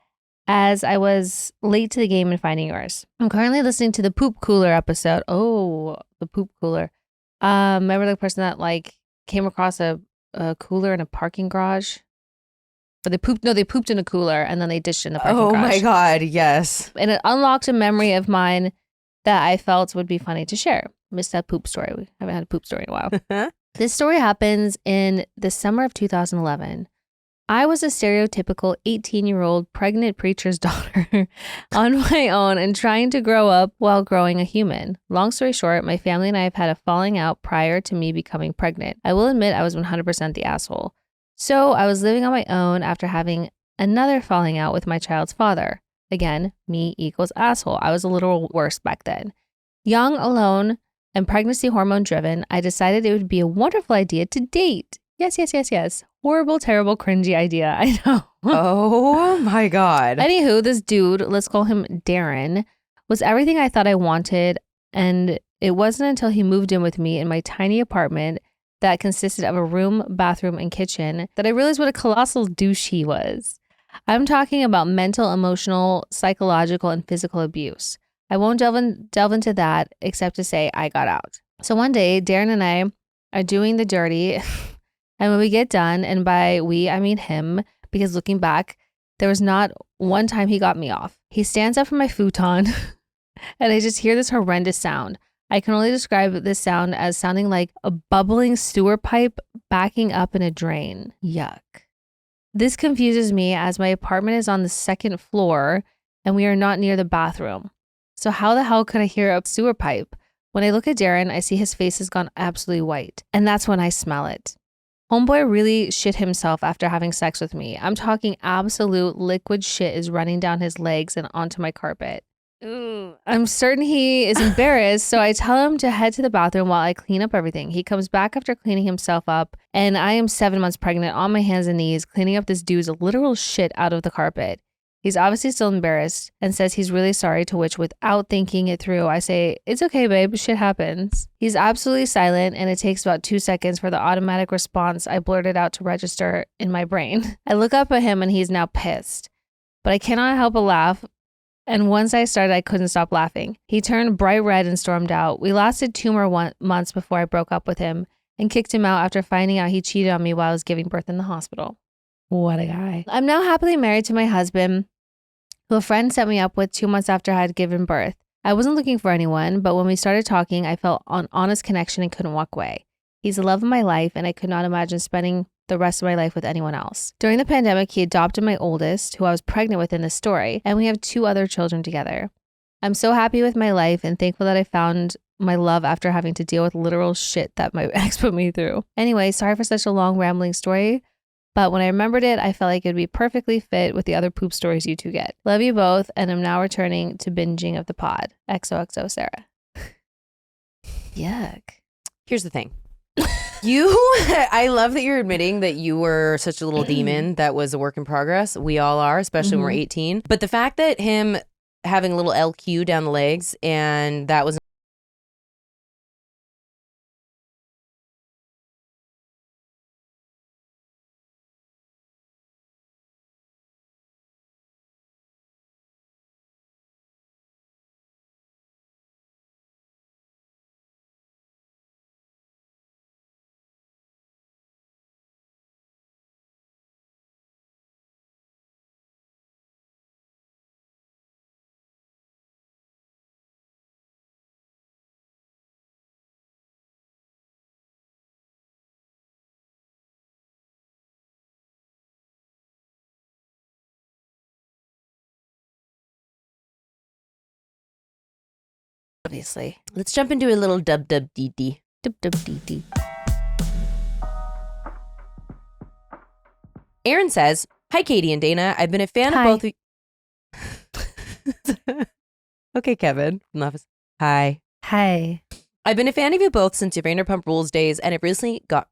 as I was late to the game in finding yours. I'm currently listening to the poop cooler episode." Oh, the poop cooler. Remember the person that like came across a cooler in a parking garage? But they pooped in a cooler and then they dished in the parking garage.
Oh my God, yes.
And it unlocked a memory of mine that I felt would be funny to share. Missed that poop story. We haven't had a poop story in a while. This story happens in the summer of 2011. I was a stereotypical 18-year-old pregnant preacher's daughter on my own and trying to grow up while growing a human. Long story short, my family and I have had a falling out prior to me becoming pregnant. I will admit I was 100% the asshole. So I was living on my own after having another falling out with my child's father. Again, me equals asshole. I was a little worse back then. Young, alone, and pregnancy hormone driven, I decided it would be a wonderful idea to date. Yes. Horrible, terrible, cringy idea. I know.
Oh my God.
Anywho, this dude, let's call him Darren, was everything I thought I wanted. And it wasn't until he moved in with me in my tiny apartment that consisted of a room, bathroom, and kitchen that I realized what a colossal douche he was. I'm talking about mental, emotional, psychological, and physical abuse. I won't delve into that except to say I got out. So one day, Darren and I are doing the dirty And when we get done, and by we, I mean him, because looking back, there was not one time he got me off. He stands up from my futon and I just hear this horrendous sound. I can only describe this sound as sounding like a bubbling sewer pipe backing up in a drain. Yuck. This confuses me as my apartment is on the second floor and we are not near the bathroom. So how the hell could I hear a sewer pipe? When I look at Darren, I see his face has gone absolutely white. And that's when I smell it. Homeboy really shit himself after having sex with me. I'm talking absolute liquid shit is running down his legs and onto my carpet. Ooh. I'm certain he is embarrassed, so I tell him to head to the bathroom while I clean up everything. He comes back after cleaning himself up, and I am 7 months pregnant on my hands and knees, cleaning up this dude's literal shit out of the carpet. He's obviously still embarrassed and says he's really sorry, to which, without thinking it through, I say, "It's okay, babe, shit happens." He's absolutely silent, and it takes about 2 seconds for the automatic response I blurted out to register in my brain. I look up at him and he's now pissed, but I cannot help but laugh. And once I started, I couldn't stop laughing. He turned bright red and stormed out. We lasted 2 more months before I broke up with him and kicked him out after finding out he cheated on me while I was giving birth in the hospital. What a guy. I'm now happily married to my husband, who a friend set me up with 2 months after I had given birth. I wasn't looking for anyone, but when we started talking, I felt an honest connection and couldn't walk away. He's the love of my life, and I could not imagine spending the rest of my life with anyone else. During the pandemic, he adopted my oldest, who I was pregnant with in this story, and we have 2 other children together. I'm so happy with my life and thankful that I found my love after having to deal with literal shit that my ex put me through. Anyway, sorry for such a long rambling story, but when I remembered it, I felt like it would be perfectly fit with the other poop stories you 2 get. Love you both, and I'm now returning to binging of the pod. XOXO Sarah. Yuck.
Here's the thing. I love that you're admitting that you were such a little demon that was a work in progress. We all are, especially when we're 18. But the fact that him having a little LQ down the legs and that was
Obviously.
Let's jump into a little WWDD.
WWDD.
Aaron says, "Hi, Katie and Dana. I've been a fan
Hi.
of both of you." Okay, Kevin. Hi.
Hi.
I've been a fan of you both since your Vanderpump Rules days, and it recently got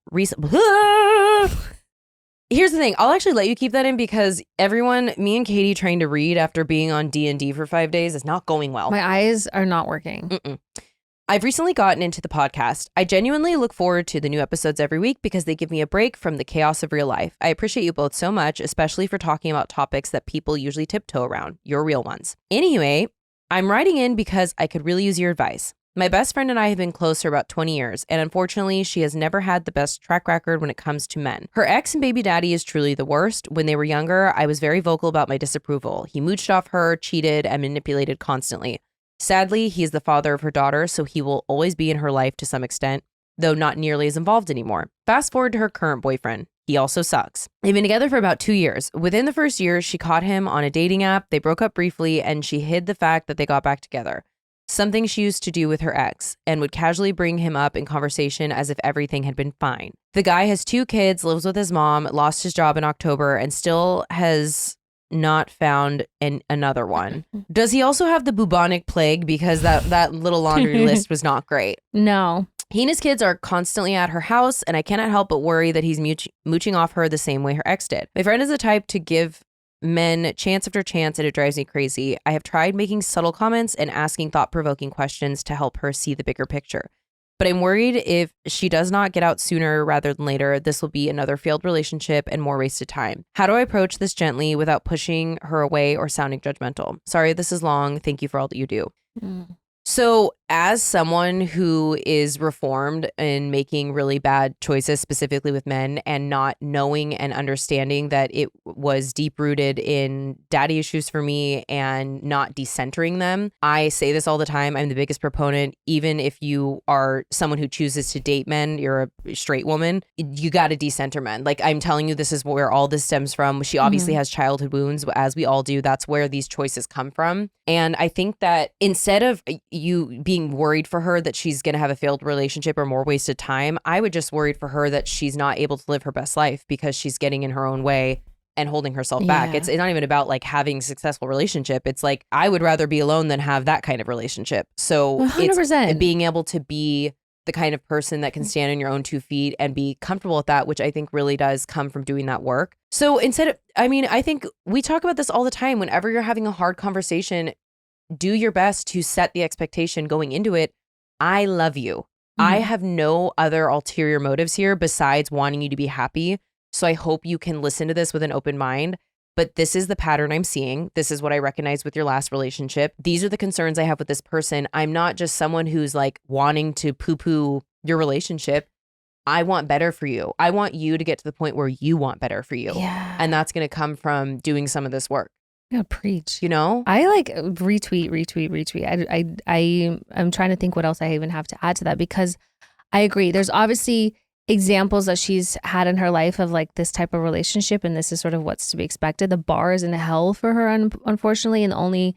Here's the thing. I'll actually let you keep that in because me and Katie trying to read after being on D&D for 5 days is not going well.
My eyes are not working.
I've recently gotten into the podcast. I genuinely look forward to the new episodes every week because they give me a break from the chaos of real life. I appreciate you both so much, especially for talking about topics that people usually tiptoe around. You're real ones. Anyway, I'm writing in because I could really use your advice. My best friend and I have been close for about 20 years, and unfortunately, she has never had the best track record when it comes to men. Her ex and baby daddy is truly the worst. When they were younger, I was very vocal about my disapproval. He mooched off her, cheated, and manipulated constantly. Sadly, he is the father of her daughter, so he will always be in her life to some extent, though not nearly as involved anymore. Fast forward to her current boyfriend. He also sucks. They've been together for about 2 years. Within the first year, she caught him on a dating app. They broke up briefly, and she hid the fact that they got back together. Something she used to do with her ex, and would casually bring him up in conversation as if everything had been fine. The guy has 2 kids, lives with his mom, lost his job in October, and still has not found another one. Does he also have the bubonic plague? Because that little laundry list was not great.
No.
He and his kids are constantly at her house, and I cannot help but worry that he's mooching off her the same way her ex did. My friend is the type to give men chance after chance, and it drives me crazy. I have tried making subtle comments and asking thought-provoking questions to help her see the bigger picture. But I'm worried if she does not get out sooner rather than later, this will be another failed relationship and more wasted time. How do I approach this gently without pushing her away or sounding judgmental? Sorry, this is long. Thank you for all that you do. So, as someone who is reformed in making really bad choices, specifically with men, and not knowing and understanding that it was deep rooted in daddy issues for me and not decentering them, I say this all the time. I'm the biggest proponent. Even if you are someone who chooses to date men, you're a straight woman, you got to decenter men. Like, I'm telling you, this is where all this stems from. She obviously has childhood wounds, as we all do. That's where these choices come from. And I think that instead of you being worried for her that she's going to have a failed relationship or more wasted time, I would just worried for her that she's not able to live her best life because she's getting in her own way and holding herself back. It's not even about like having a successful relationship. It's like, I would rather be alone than have that kind of relationship. So
100%.
it's being able to be the kind of person that can stand on your own 2 feet and be comfortable with that, which I think really does come from doing that work. So instead of, I think we talk about this all the time. Whenever you're having a hard conversation, do your best to set the expectation going into it. I love you. I have no other ulterior motives here besides wanting you to be happy. So I hope you can listen to this with an open mind. But this is the pattern I'm seeing. This is what I recognize with your last relationship. These are the concerns I have with this person. I'm not just someone who's like wanting to poo-poo your relationship. I want better for you. I want you to get to the point where you want better for you.
Yeah.
And that's going to come from doing some of this work.
Yeah, preach.
You know?
I like retweet. I'm trying to think what else I even have to add to that, because I agree. There's obviously examples that she's had in her life of like this type of relationship, and this is sort of what's to be expected. The bar is in hell for her, unfortunately, and the only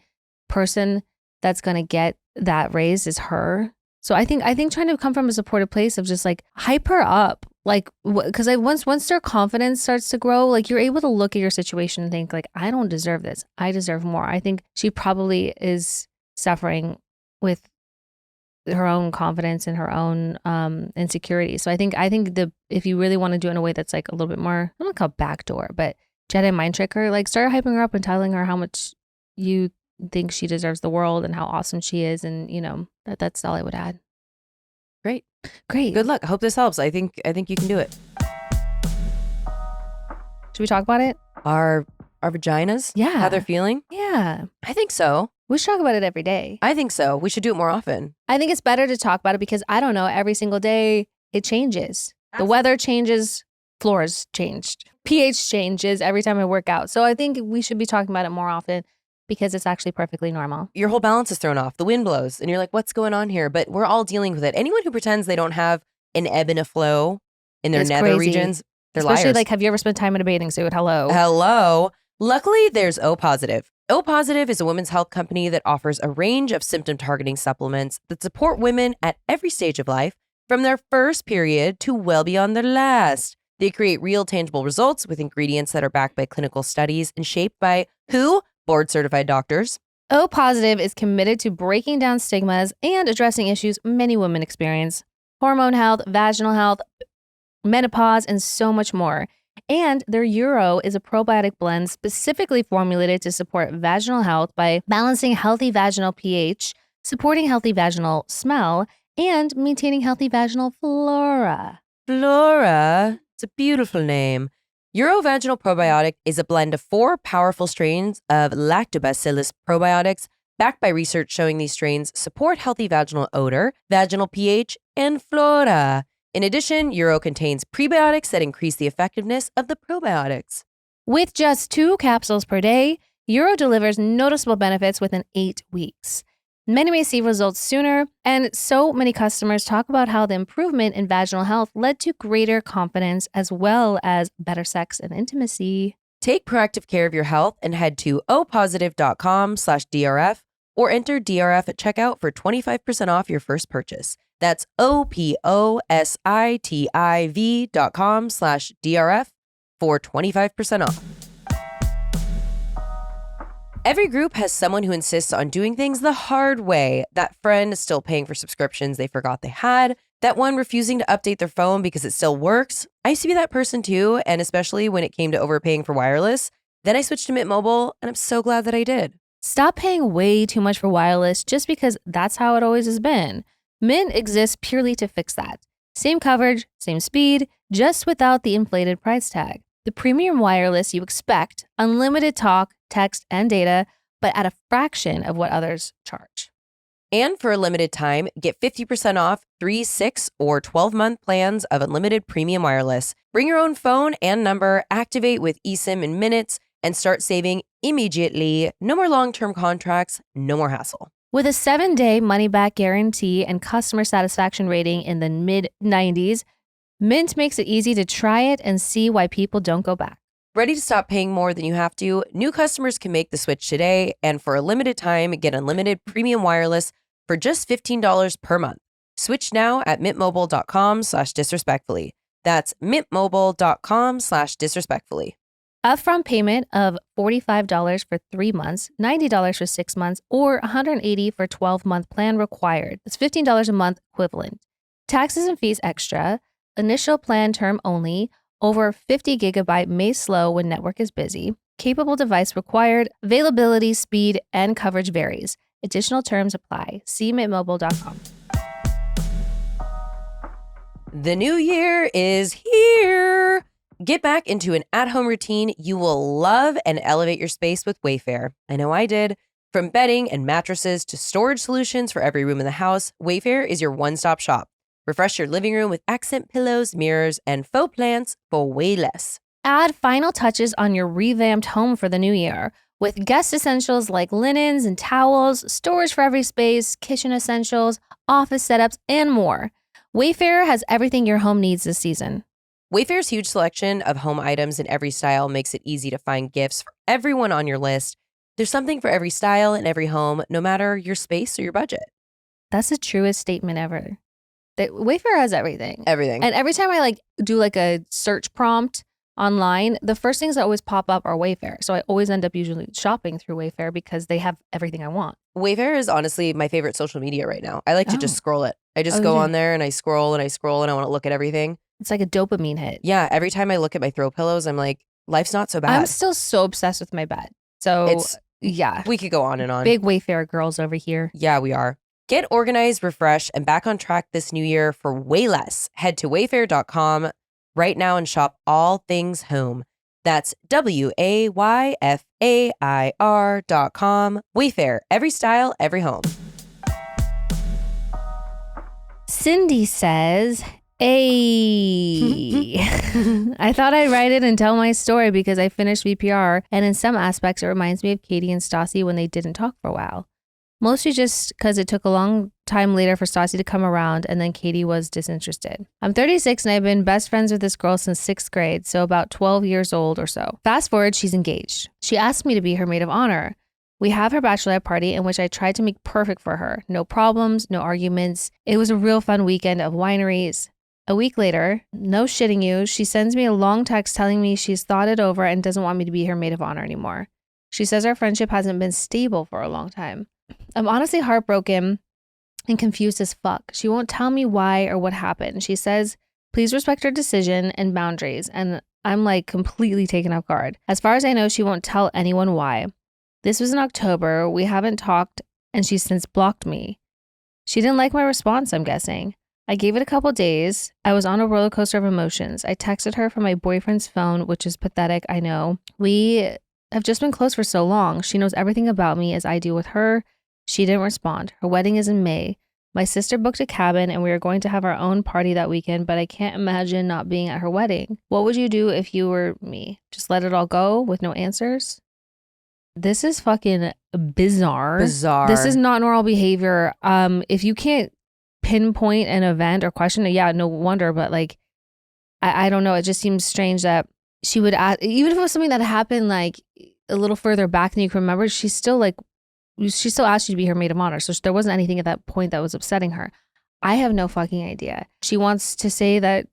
person that's going to get that raise is her. So I think trying to come from a supportive place of just like hype her up, like, because once their confidence starts to grow, like you're able to look at your situation and think like, I don't deserve this. I deserve more. I think she probably is suffering with her own confidence and her own insecurity. So I think if you really want to do it in a way that's like a little bit more, I don't call it backdoor, but Jedi mind trick her, like start hyping her up and telling her how much you think she deserves the world and how awesome she is, and you know that's all I would add.
Great.
Good
luck. I hope this helps. I think you can do it.
Should we talk about it?
Our vaginas?
Yeah.
How they're feeling?
Yeah.
I think so.
We should talk about it every day.
I think so. We should do it more often.
I think it's better to talk about it because I don't know, every single day it changes. The weather changes, floors changed, pH changes every time I work out. So I think we should be talking about it more often because it's actually perfectly normal.
Your whole balance is thrown off. The wind blows and you're like, what's going on here? But we're all dealing with it. Anyone who pretends they don't have an ebb and a flow in their
It's
nether
crazy.
regions, they're
Especially
liars.
like, have you ever spent time in a bathing suit?
Hello. Luckily, there's O Positive. O Positive is a women's health company that offers a range of symptom targeting supplements that support women at every stage of life, from their first period to well beyond their last. They create real tangible results with ingredients that are backed by clinical studies and shaped by who? Board certified doctors.
O Positive is committed to breaking down stigmas and addressing issues many women experience: hormone health, vaginal health, menopause, and so much more. And their Euro is a probiotic blend specifically formulated to support vaginal health by balancing healthy vaginal pH, supporting healthy vaginal smell, and maintaining healthy vaginal flora.
Flora. It's a beautiful name. Urovaginal Probiotic is a blend of 4 powerful strains of lactobacillus probiotics, backed by research showing these strains support healthy vaginal odor, vaginal pH, and flora. In addition, Euro contains prebiotics that increase the effectiveness of the probiotics.
With just 2 capsules per day, Euro delivers noticeable benefits within 8 weeks. Many may see results sooner, and so many customers talk about how the improvement in vaginal health led to greater confidence as well as better sex and intimacy.
Take proactive care of your health and head to opositive.com/DRF or enter DRF at checkout for 25% off your first purchase. That's opositiv.com/DRF for 25% off. Every group has someone who insists on doing things the hard way. That friend is still paying for subscriptions they forgot they had. That one refusing to update their phone because it still works. I used to be that person too, and especially when it came to overpaying for wireless. Then I switched to Mint Mobile, and I'm so glad that I did.
Stop paying way too much for wireless just because that's how it always has been. Mint exists purely to fix that. Same coverage, same speed, just without the inflated price tag. The premium wireless you expect, unlimited talk, text, and data, but at a fraction of what others charge.
And for a limited time, get 50% off 3, 6, or 12-month plans of unlimited premium wireless. Bring your own phone and number, activate with eSIM in minutes, and start saving immediately. No more long-term contracts, no more hassle.
With a 7-day money-back guarantee and customer satisfaction rating in the mid-90s, Mint makes it easy to try it and see why people don't go back.
Ready to stop paying more than you have to? New customers can make the switch today, and for a limited time, get unlimited premium wireless for just $15 per month. Switch now at mintmobile.com/disrespectfully. That's mintmobile.com/disrespectfully.
Upfront payment of $45 for 3 months, $90 for 6 months, or $180 for 12-month plan required. That's $15 a month equivalent. Taxes and fees extra. Initial plan term only. Over 50 gigabyte may slow when network is busy. Capable device required. Availability, speed, and coverage varies. Additional terms apply. See mintmobile.com.
The new year is here. Get back into an at-home routine you will love and elevate your space with Wayfair. I know I did. From bedding and mattresses to storage solutions for every room in the house, Wayfair is your one-stop shop. Refresh your living room with accent pillows, mirrors, and faux plants for way less.
Add final touches on your revamped home for the new year with guest essentials like linens and towels, storage for every space, kitchen essentials, office setups, and more. Wayfair has everything your home needs this season.
Wayfair's huge selection of home items in every style makes it easy to find gifts for everyone on your list. There's something for every style and every home, no matter your space or your budget.
That's the truest statement ever. Wayfair has everything.
Everything.
And every time I do a search prompt online, the first things that always pop up are Wayfair. So I always end up usually shopping through Wayfair because they have everything I want.
Wayfair is honestly my favorite social media right now. I like to just scroll it. I just go on there and I scroll and I scroll and I want to look at everything.
It's like a dopamine hit.
Yeah. Every time I look at my throw pillows, I'm like, life's not so bad.
I'm still so obsessed with my bed. So yeah.
We could go on and on.
Big Wayfair girls over here.
Yeah, we are. Get organized, refreshed, and back on track this new year for way less. Head to wayfair.com right now and shop all things home. That's WAYFAIR.com. Wayfair, every style, every home.
Cindy says, "Hey, I thought I'd write it and tell my story because I finished VPR, and in some aspects it reminds me of Katie and Stassi when they didn't talk for a while. Mostly just because it took a long time later for Stassi to come around and then Katie was disinterested. I'm 36 and I've been best friends with this girl since 6th grade, so about 12 years old or so. Fast forward, she's engaged. She asked me to be her maid of honor. We have her bachelorette party in which I tried to make perfect for her. No problems, no arguments. It was a real fun weekend of wineries. A week later, no shitting you, she sends me a long text telling me she's thought it over and doesn't want me to be her maid of honor anymore. She says our friendship hasn't been stable for a long time. I'm honestly heartbroken and confused as fuck. She won't tell me why or what happened. She says, please respect her decision and boundaries. And I'm completely taken off guard. As far as I know, she won't tell anyone why. This was in October. We haven't talked and she's since blocked me. She didn't like my response, I'm guessing. I gave it a couple days. I was on a roller coaster of emotions. I texted her from my boyfriend's phone, which is pathetic, I know. We have just been close for so long. She knows everything about me as I do with her. She didn't respond. Her wedding is in May. My sister booked a cabin and we are going to have our own party that weekend, but I can't imagine not being at her wedding. What would you do if you were me? Just let it all go with no answers? This is fucking bizarre. This is not normal behavior. If you can't pinpoint an event or question it, yeah, no wonder, but I don't know. It just seems strange that she would ask, even if it was something that happened a little further back than you can remember, she still asked you to be her maid of honor. So there wasn't anything at that point that was upsetting her. I have no fucking idea. She wants to say that,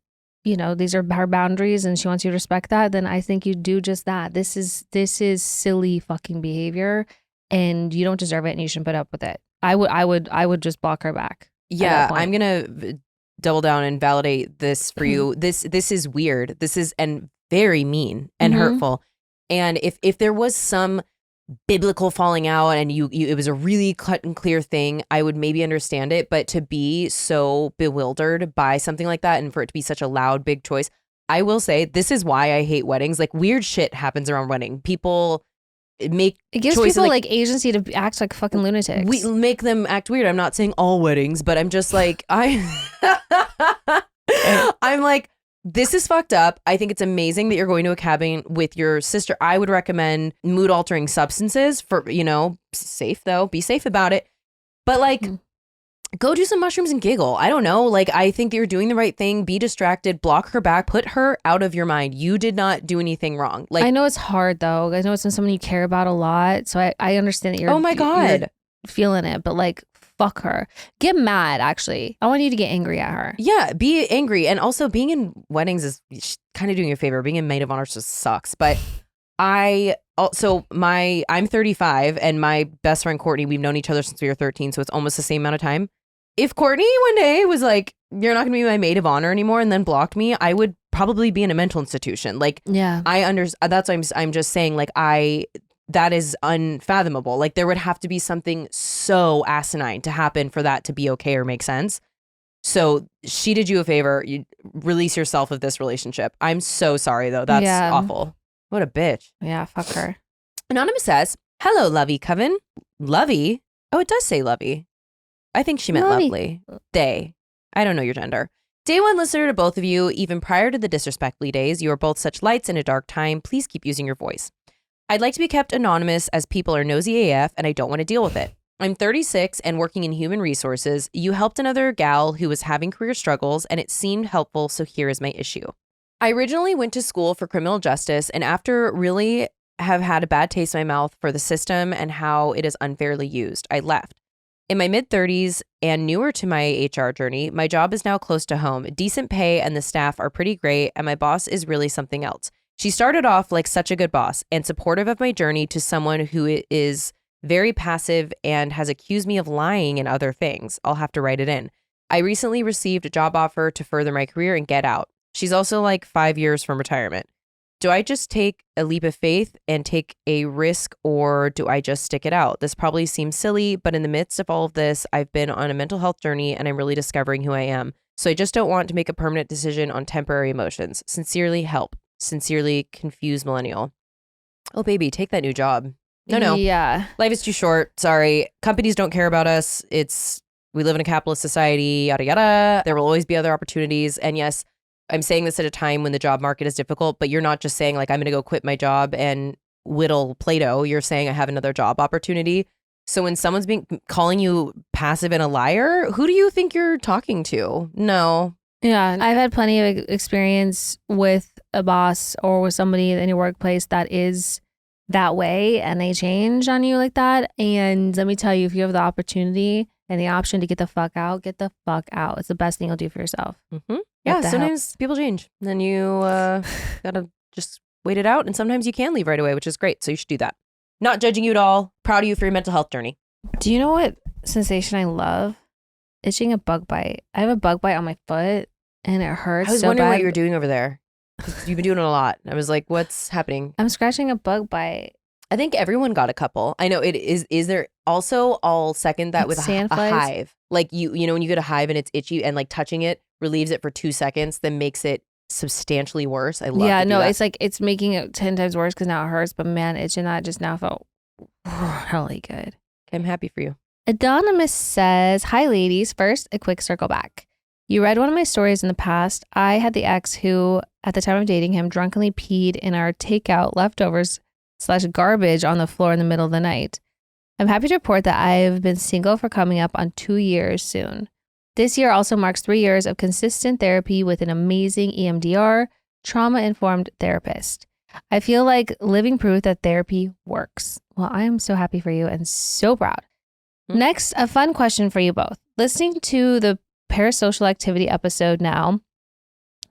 these are her boundaries and she wants you to respect that. Then I think you do just that. This is silly fucking behavior and you don't deserve it and you shouldn't put up with it. I would just block her back.
Yeah, I'm going to double down and validate this for you. This is weird. This is very mean and hurtful. And if there was some biblical falling out and you it was a really cut and clear thing, I would maybe understand it. But to be so bewildered by something like that and for it to be such a loud, big choice, I will say this is why I hate weddings. Weird shit happens around wedding. People make
It gives
choices,
people like agency to act like fucking lunatics.
we make them act weird. I'm not saying all weddings, but I'm just like I'm like, this is fucked up. I think it's amazing that you're going to a cabin with your sister. I would recommend mood altering substances for, safe though. Be safe about it. But like, go do some mushrooms and giggle. I don't know. Like, I think that you're doing the right thing. Be distracted. Block her back. Put her out of your mind. You did not do anything wrong. Like,
I know it's hard though. I know it's someone you care about a lot. So I understand that you're.
Oh my God.
You're feeling it, but like, fuck her. Get mad, actually. I want you to get angry at her.
Yeah, be angry. And also, being in weddings is kind of doing you a favor. Being in maid of honor just sucks. But I'm 35 and my best friend Courtney, we've known each other since we were 13. So it's almost the same amount of time. If Courtney one day was like, you're not going to be my maid of honor anymore, and then blocked me, I would probably be in a mental institution. Like,
yeah,
that's what I'm just saying. Like, that is unfathomable. Like, there would have to be something so asinine to happen for that to be okay or make sense. So she did you a favor. You release yourself of this relationship. I'm so sorry though. That's awful. What a bitch.
Yeah, fuck her.
Anonymous says, hello, lovey coven. Lovey? Oh, it does say lovey. I think she meant lovely. They. I don't know your gender. Day one listener to both of you. Even prior to the disrespectfully days, you are both such lights in a dark time. Please keep using your voice. I'd like to be kept anonymous as people are nosy AF and I don't want to deal with it. I'm 36 and working in human resources. You helped another gal who was having career struggles and it seemed helpful, so here is my issue. I originally went to school for criminal justice and after really have had a bad taste in my mouth for the system and how it is unfairly used, I left. In my mid-30s and newer to my HR journey, my job is now close to home, decent pay, and the staff are pretty great, and my boss is really something else. She started off like such a good boss and supportive of my journey to someone who is very passive and has accused me of lying and other things. I'll have to write it in. I recently received a job offer to further my career and get out. She's also like 5 years from retirement. Do I just take a leap of faith and take a risk, or do I just stick it out? This probably seems silly, but in the midst of all of this, I've been on a mental health journey and I'm really discovering who I am. So I just don't want to make a permanent decision on temporary emotions. Sincerely, help. Sincerely, confused millennial. Oh, baby, take that new job. No.
Yeah.
Life is too short. Sorry. Companies don't care about us. We live in a capitalist society, yada, yada. There will always be other opportunities. And yes, I'm saying this at a time when the job market is difficult, but you're not just saying like, I'm going to go quit my job and whittle Play-Doh. You're saying I have another job opportunity. So when someone's calling you passive and a liar, who do you think you're talking to? No.
Yeah. I've had plenty of experience with a boss or with somebody in your workplace that is that way and they change on you like that. And let me tell you, if you have the opportunity and the option to get the fuck out, get the fuck out. It's the best thing you'll do for yourself.
Mm-hmm. Yeah, sometimes people change. Then you gotta just wait it out. And sometimes you can leave right away, which is great. So you should do that. Not judging you at all. Proud of you for your mental health journey.
Do you know what sensation I love? Itching a bug bite. I have a bug bite on my foot and it hurts.
I was
so
wondering
bad.
what you were doing over there. You've been doing it a lot. I was like, what's happening?
I'm scratching a bug bite.
I think everyone got a couple. I know it is. Is there also, I'll second that with a hive. Like you know, when you get a hive and it's itchy and like touching it relieves it for 2 seconds, then makes it substantially worse. I love
Yeah,
to do
no,
that.
it's like it's making it 10 times worse because now it hurts. But man, itching that just now felt really good.
I'm happy for you.
Anonymous says, hi ladies. First, a quick circle back. You read one of my stories in the past. I had the ex who, at the time of dating him, drunkenly peed in our takeout leftovers / garbage on the floor in the middle of the night. I'm happy to report that I've been single for coming up on 2 years soon. This year also marks 3 years of consistent therapy with an amazing EMDR, trauma-informed therapist. I feel like living proof that therapy works. Well, I am so happy for you and so proud. Next, a fun question for you both. Listening to the parasocial activity episode now,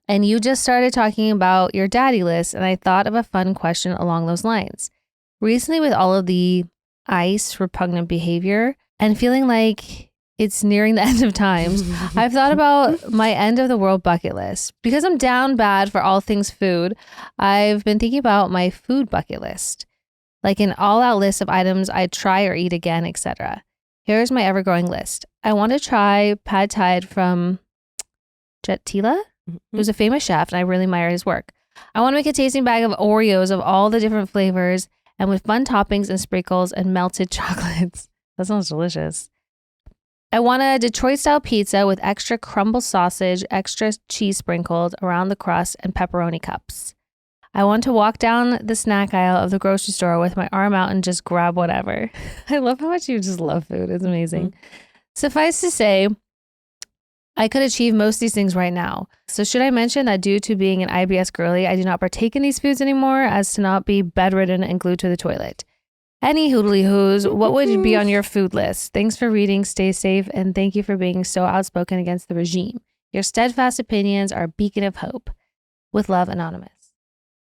and you just started talking about your daddy list, and I thought of a fun question along those lines. Recently, with all of the ICE repugnant behavior and feeling like it's nearing the end of times, I've thought about my end of the world bucket list. Because I'm down bad for all things food, I've been thinking about my food bucket list, like an all-out list of items I'd try or eat again, etc. Here's my ever-growing list. I want to try pad thai from Jetila, who's a famous chef, and I really admire his work. I want to make a tasting bag of Oreos of all the different flavors and with fun toppings and sprinkles and melted chocolates. That sounds delicious. I want a Detroit-style pizza with extra crumble sausage, extra cheese sprinkled around the crust, and pepperoni cups. I want to walk down the snack aisle of the grocery store with my arm out and just grab whatever. I love how much you just love food. It's amazing. Suffice to say, I could achieve most of these things right now. So should I mention that due to being an IBS girly, I do not partake in these foods anymore as to not be bedridden and glued to the toilet? Any hoodly-hoos, what would be on your food list? Thanks for reading, stay safe, and thank you for being so outspoken against the regime. Your steadfast opinions are a beacon of hope. With love, Anonymous.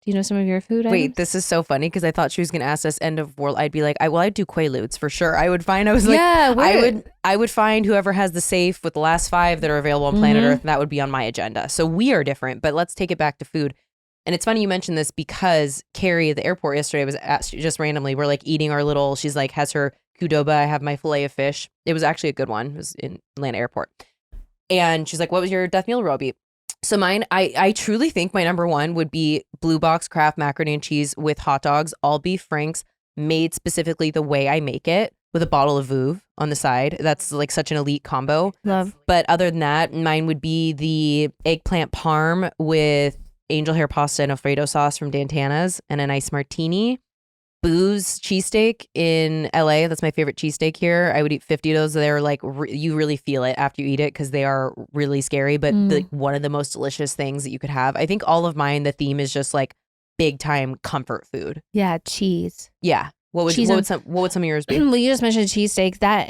Do you know some of your food items?
Wait, this is so funny because I thought she was going to ask us end of world. I'd be like, I'd do Quaaludes for sure. I would find, I would find whoever has the safe with the last 5 that are available on planet Earth, and that would be on my agenda. So we are different, but let's take it back to food. And it's funny you mentioned this because Carrie at the airport yesterday was just randomly, we're like eating our little, she's like, has her Qdoba, I have my filet of fish. It was actually a good one. It was in Atlanta airport. And she's like, what was your death meal Roby? So mine, I truly think my number one would be Blue Box Kraft macaroni and cheese with hot dogs, all beef franks, made specifically the way I make it with a bottle of Vouv on the side. That's like such an elite combo.
Love.
But other than that, mine would be the eggplant parm with angel hair pasta and Alfredo sauce from Dantana's and a nice martini. Boo's cheesesteak in LA. That's my favorite cheesesteak here. I would eat 50 of those. They're like, you really feel it after you eat it because they are really scary, but one of the most delicious things that you could have. I think all of mine, the theme is just like big time comfort food.
Yeah, cheese.
Yeah. What would some of yours be?
Well, you just mentioned cheesesteak. That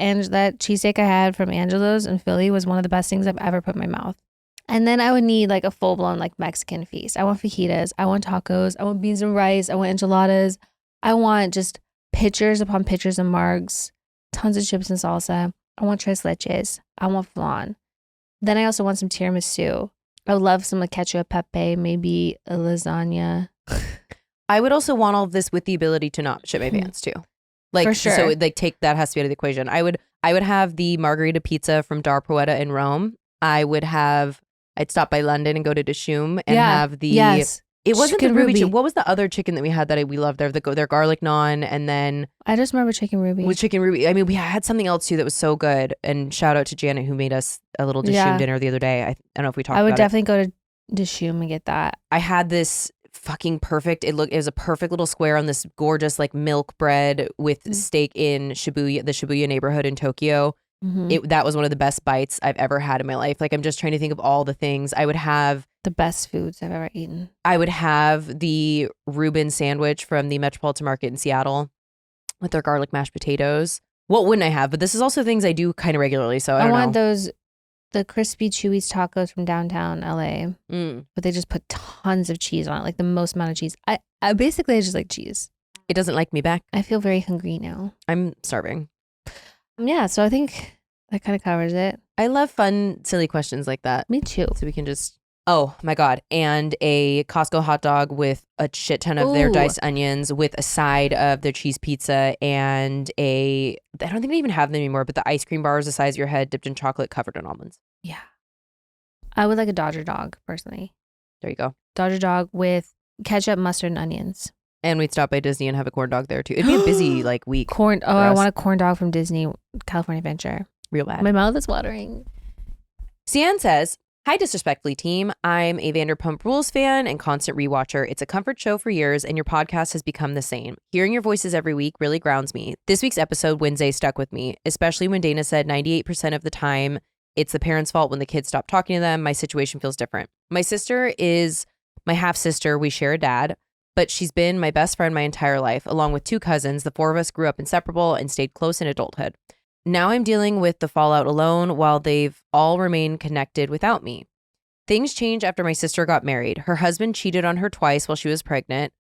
cheesesteak I had from Angelo's in Philly was one of the best things I've ever put in my mouth. And then I would need like a full blown like Mexican feast. I want fajitas. I want tacos. I want beans and rice. I want enchiladas. I want just pitchers upon pitchers of margs, tons of chips and salsa. I want tres leches. I want flan. Then I also want some tiramisu. I would love some like cacio e pepe, maybe a lasagna.
I would also want all of this with the ability to not shit my pants too. Like,
for sure.
So like take that has to be out of the equation. I would have the margarita pizza from Dar Poeta in Rome. I'd stop by London and go to Dishoom and have the It wasn't chicken the ruby. What was the other chicken that we had that we loved there? Their garlic naan, and then
I just remember chicken ruby.
With chicken ruby, I mean, we had something else too that was so good. And shout out to Janet who made us a little Dishoom dinner the other day. I don't know if we talked about it.
I would definitely go to Dishoom and get that.
I had this fucking perfect. It was a perfect little square on this gorgeous like milk bread with steak in Shibuya, the Shibuya neighborhood in Tokyo. That was one of the best bites I've ever had in my life. Like I'm just trying to think of all the things I would have.
The best foods I've ever eaten.
I would have the Reuben sandwich from the Metropolitan Market in Seattle with their garlic mashed potatoes. What wouldn't I have? But this is also things I do kind of regularly. So I
want the crispy Chewy's tacos from downtown LA. But they just put tons of cheese on it, like the most amount of cheese. I just like cheese.
It doesn't like me back.
I feel very hungry now.
I'm starving.
Yeah, so I think that kind of covers it.
I love fun, silly questions like that.
Me too.
So we can just, oh my God. And a Costco hot dog with a shit ton of their diced onions with a side of their cheese pizza and I don't think they even have them anymore, but the ice cream bar is the size of your head dipped in chocolate covered in almonds.
Yeah. I would like a Dodger dog, personally.
There you go.
Dodger dog with ketchup, mustard, and onions.
And we'd stop by Disney and have a corn dog there too. It'd be a busy like week.
I want a corn dog from Disney California Adventure.
Real bad.
My mouth is watering.
Cian says, hi, Disrespectfully team. I'm a Vanderpump Rules fan and constant rewatcher. It's a comfort show for years, and your podcast has become the same. Hearing your voices every week really grounds me. This week's episode, Wednesday, stuck with me, especially when Dana said 98% of the time it's the parents' fault when the kids stop talking to them. My situation feels different. My sister is my half-sister. We share a dad, but she's been my best friend my entire life, along with 2 cousins. The 4 of us grew up inseparable and stayed close in adulthood. Now I'm dealing with the fallout alone while they've all remained connected without me. Things changed after my sister got married. Her husband cheated on her twice while she was pregnant.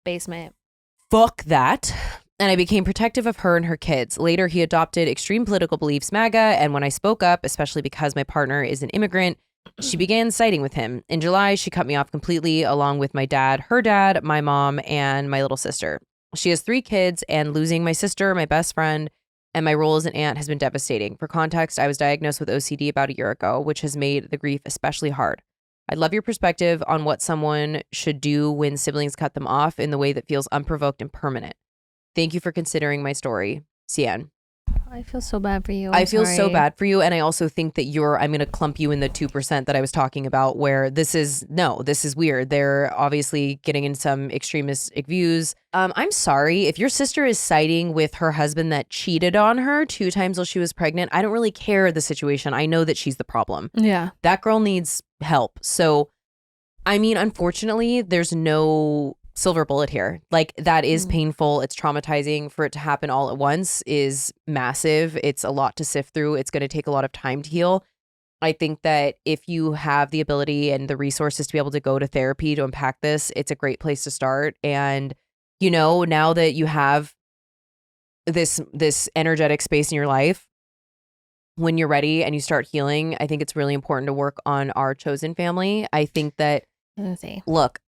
Basement.
Fuck that. And I became protective of her and her kids. Later, he adopted extreme political beliefs, MAGA, and when I spoke up, especially because my partner is an immigrant, she began siding with him. In July, she cut me off completely, along with my dad, her dad, my mom, and my little sister. She has 3 kids, and losing my sister, my best friend, and my role as an aunt has been devastating. For context, I was diagnosed with OCD about a year ago, which has made the grief especially hard. I'd love your perspective on what someone should do when siblings cut them off in the way that feels unprovoked and permanent. Thank you for considering my story. Cian.
I feel so bad for you.
I feel so
sorry.
bad for you. And I also think that I'm going to clump you in the 2% that I was talking about, where this is weird. They're obviously getting in some extremistic views. I'm sorry. If your sister is siding with her husband that cheated on her 2 times while she was pregnant, I don't really care the situation. I know that she's the problem.
Yeah.
That girl needs help. So, I mean, unfortunately, there's no silver bullet here. Like, that is painful. It's traumatizing. For it to happen all at once is massive. It's a lot to sift through. It's going to take a lot of time to heal. I think that if you have the ability and the resources to be able to go to therapy to unpack this, it's a great place to start. And, you know, now that you have this energetic space in your life, when you're ready and you start healing, I think it's really important to work on our chosen family. I think that, look,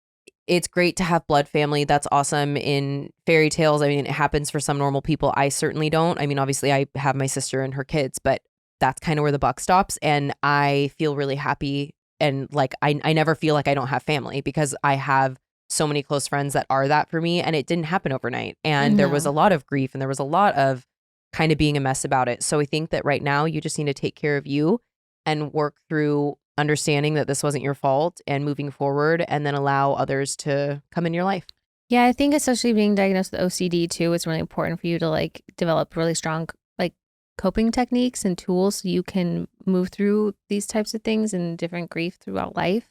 it's great to have blood family. That's awesome in fairy tales. I mean, it happens for some normal people. I certainly don't. I mean, obviously I have my sister and her kids, but that's kind of where the buck stops. And I feel really happy. And like, I never feel like I don't have family, because I have so many close friends that are that for me. And it didn't happen overnight. And there was a lot of grief and there was a lot of kind of being a mess about it. So I think that right now you just need to take care of you and work through understanding that this wasn't your fault and moving forward, and then allow others to come in your life.
Yeah, I think especially being diagnosed with OCD too, it's really important for you to like develop really strong like coping techniques and tools so you can move through these types of things and different grief throughout life.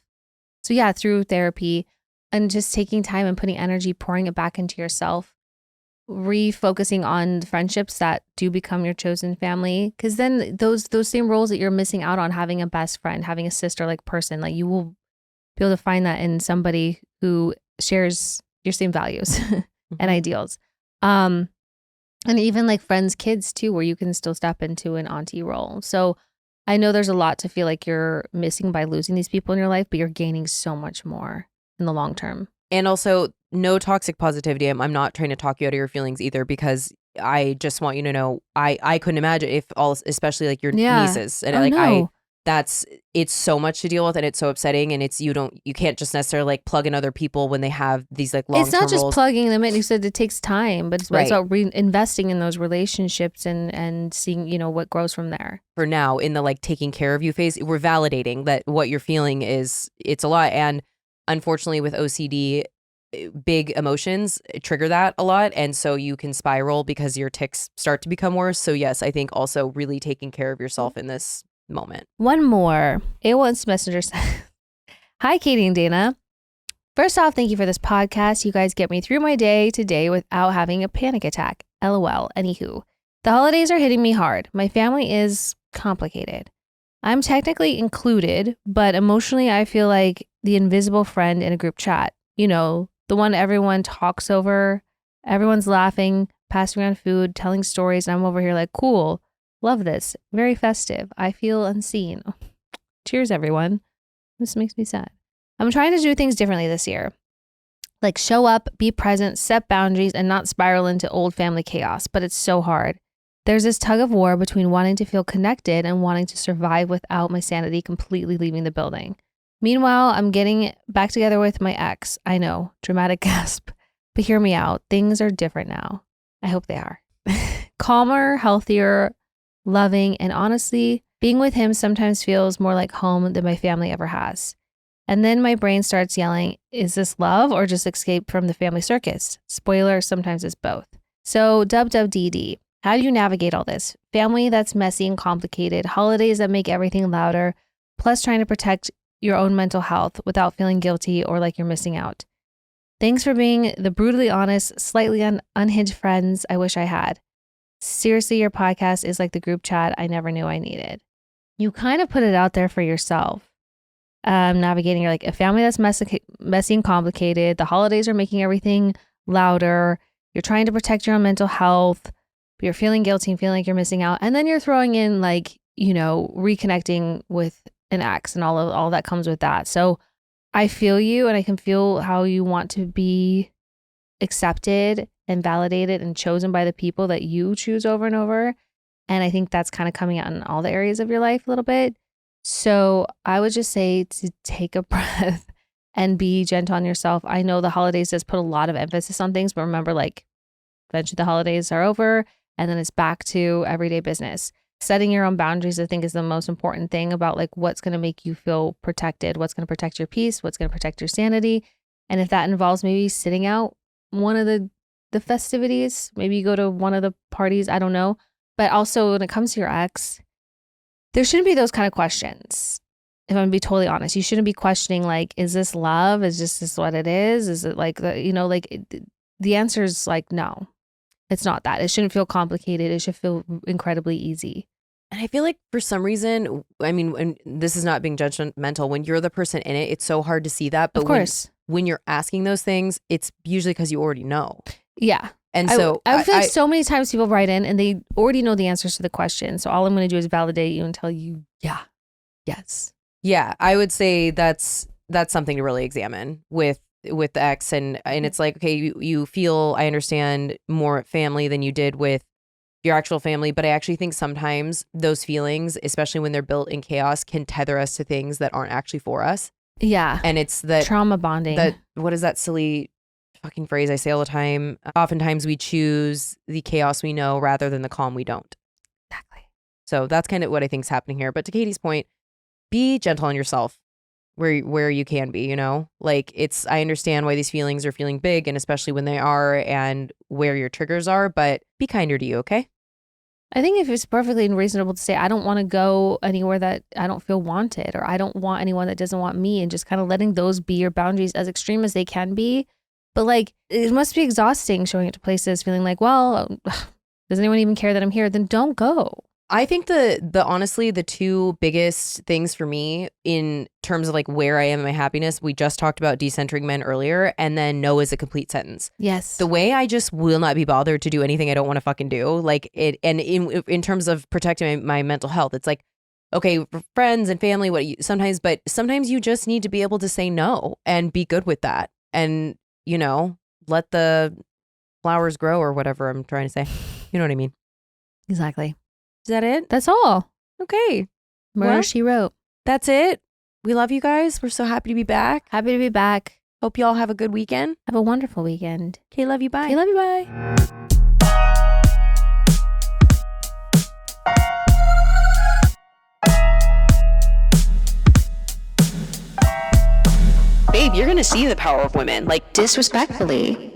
So yeah, through therapy and just taking time and putting energy, pouring it back into yourself, refocusing on the friendships that do become your chosen family, because then those same roles that you're missing out on, having a best friend, having a sister like person, like you will be able to find that in somebody who shares your same values and ideals, and even like friends' kids too, where you can still step into an auntie role. So I know there's a lot to feel like you're missing by losing these people in your life, but you're gaining so much more in the long term.
And also, no toxic positivity. I'm not trying to talk you out of your feelings either, because I just want you to know I couldn't imagine if especially like your nieces, and it's so much to deal with, and it's so upsetting, and you can't just necessarily like plug in other people when they have these like long-term
It's not just
roles.
plugging them in. You said it takes time, but it's
Right.
about investing in those relationships and seeing, you know, what grows from there.
For now, in the like taking care of you phase, we're validating that what you're feeling it's a lot. And unfortunately with OCD, big emotions trigger that a lot, and so you can spiral because your tics start to become worse. So yes, I think also really taking care of yourself in this moment.
One more. A1's messenger said, "Hi, Katie and Dana. First off, thank you for this podcast. You guys get me through my day today without having a panic attack. LOL. Anywho, the holidays are hitting me hard. My family is complicated. I'm technically included, but emotionally I feel like the invisible friend in a group chat. You know, the one everyone talks over. Everyone's laughing, passing around food, telling stories, and I'm over here like, cool, love this, very festive. I feel unseen. Cheers, everyone. This makes me sad. I'm trying to do things differently this year. Like show up, be present, set boundaries, and not spiral into old family chaos, but it's so hard. There's this tug of war between wanting to feel connected and wanting to survive without my sanity completely leaving the building. Meanwhile, I'm getting back together with my ex. I know, dramatic gasp. But hear me out. Things are different now. I hope they are. Calmer, healthier, loving, and honestly, being with him sometimes feels more like home than my family ever has. And then my brain starts yelling, is this love or just escape from the family circus? Spoiler, sometimes it's both. So WWDD, how do you navigate all this? Family that's messy and complicated, holidays that make everything louder, plus trying to protect your own mental health without feeling guilty or like you're missing out. Thanks for being the brutally honest, slightly unhinged friends I wish I had. Seriously, your podcast is like the group chat I never knew I needed. You kind of put it out there for yourself. Navigating like a family that's messy and complicated. The holidays are making everything louder. You're trying to protect your own mental health, but you're feeling guilty and feeling like you're missing out. And then you're throwing in like, you know, reconnecting with an ex and all that comes with that. So I feel you, and I can feel how you want to be accepted and validated and chosen by the people that you choose over and over. And I think that's kind of coming out in all the areas of your life a little bit. So I would just say to take a breath and be gentle on yourself. I know the holidays does put a lot of emphasis on things, but remember, like, eventually the holidays are over and then it's back to everyday business. Setting your own boundaries, I think, is the most important thing about like what's going to make you feel protected, what's going to protect your peace, what's going to protect your sanity. And if that involves maybe sitting out one of the festivities, maybe you go to one of the parties, I don't know. But also when it comes to your ex, there shouldn't be those kind of questions. If I'm gonna be totally honest, you shouldn't be questioning like, is this love? Is this what it is? Is it like the answer is like, no, it's not that. It shouldn't feel complicated. It should feel incredibly easy.
And I feel like for some reason, I mean, and this is not being judgmental, when you're the person in it, it's so hard to see that. But
Of course.
when you're asking those things, it's usually because you already know.
Yeah.
And so
I feel like so many times people write in and they already know the answers to the question. So all I'm going to do is validate you and tell you, yeah, yes.
Yeah, I would say that's something to really examine with the ex. And it's like, okay, you feel, I understand, more family than you did with your actual family. But I actually think sometimes those feelings, especially when they're built in chaos, can tether us to things that aren't actually for us.
Yeah.
And it's that
trauma bonding.
What is that silly fucking phrase I say all the time? Oftentimes we choose the chaos we know rather than the calm we don't.
Exactly.
So that's kind of what I think is happening here. But to Katie's point, be gentle on yourself where you can be, you know? Like I understand why these feelings are feeling big, and especially when they are, and where your triggers are, but be kinder to you, okay?
I think if it's perfectly reasonable to say, I don't want to go anywhere that I don't feel wanted, or I don't want anyone that doesn't want me, and just kind of letting those be your boundaries, as extreme as they can be. But like, it must be exhausting showing up to places feeling like, well, does anyone even care that I'm here? Then don't go.
I think honestly, the two biggest things for me in terms of like where I am in my happiness, we just talked about decentering men earlier, and then no is a complete sentence.
Yes.
The way I just will not be bothered to do anything I don't want to fucking do, like it, and in terms of protecting my mental health, it's like, okay, friends and family, sometimes you just need to be able to say no and be good with that, and you know, let the flowers grow or whatever I'm trying to say. You know what I mean?
Exactly.
Is that it?
That's all.
Okay.
Murder, she wrote.
That's it. We love you guys. We're so happy to be back.
Happy to be back.
Hope you all have a good weekend.
Have a wonderful weekend.
Okay, love you. Bye.
Okay, love you. Bye.
Babe, you're gonna see the power of women. Like,
Disrespectfully.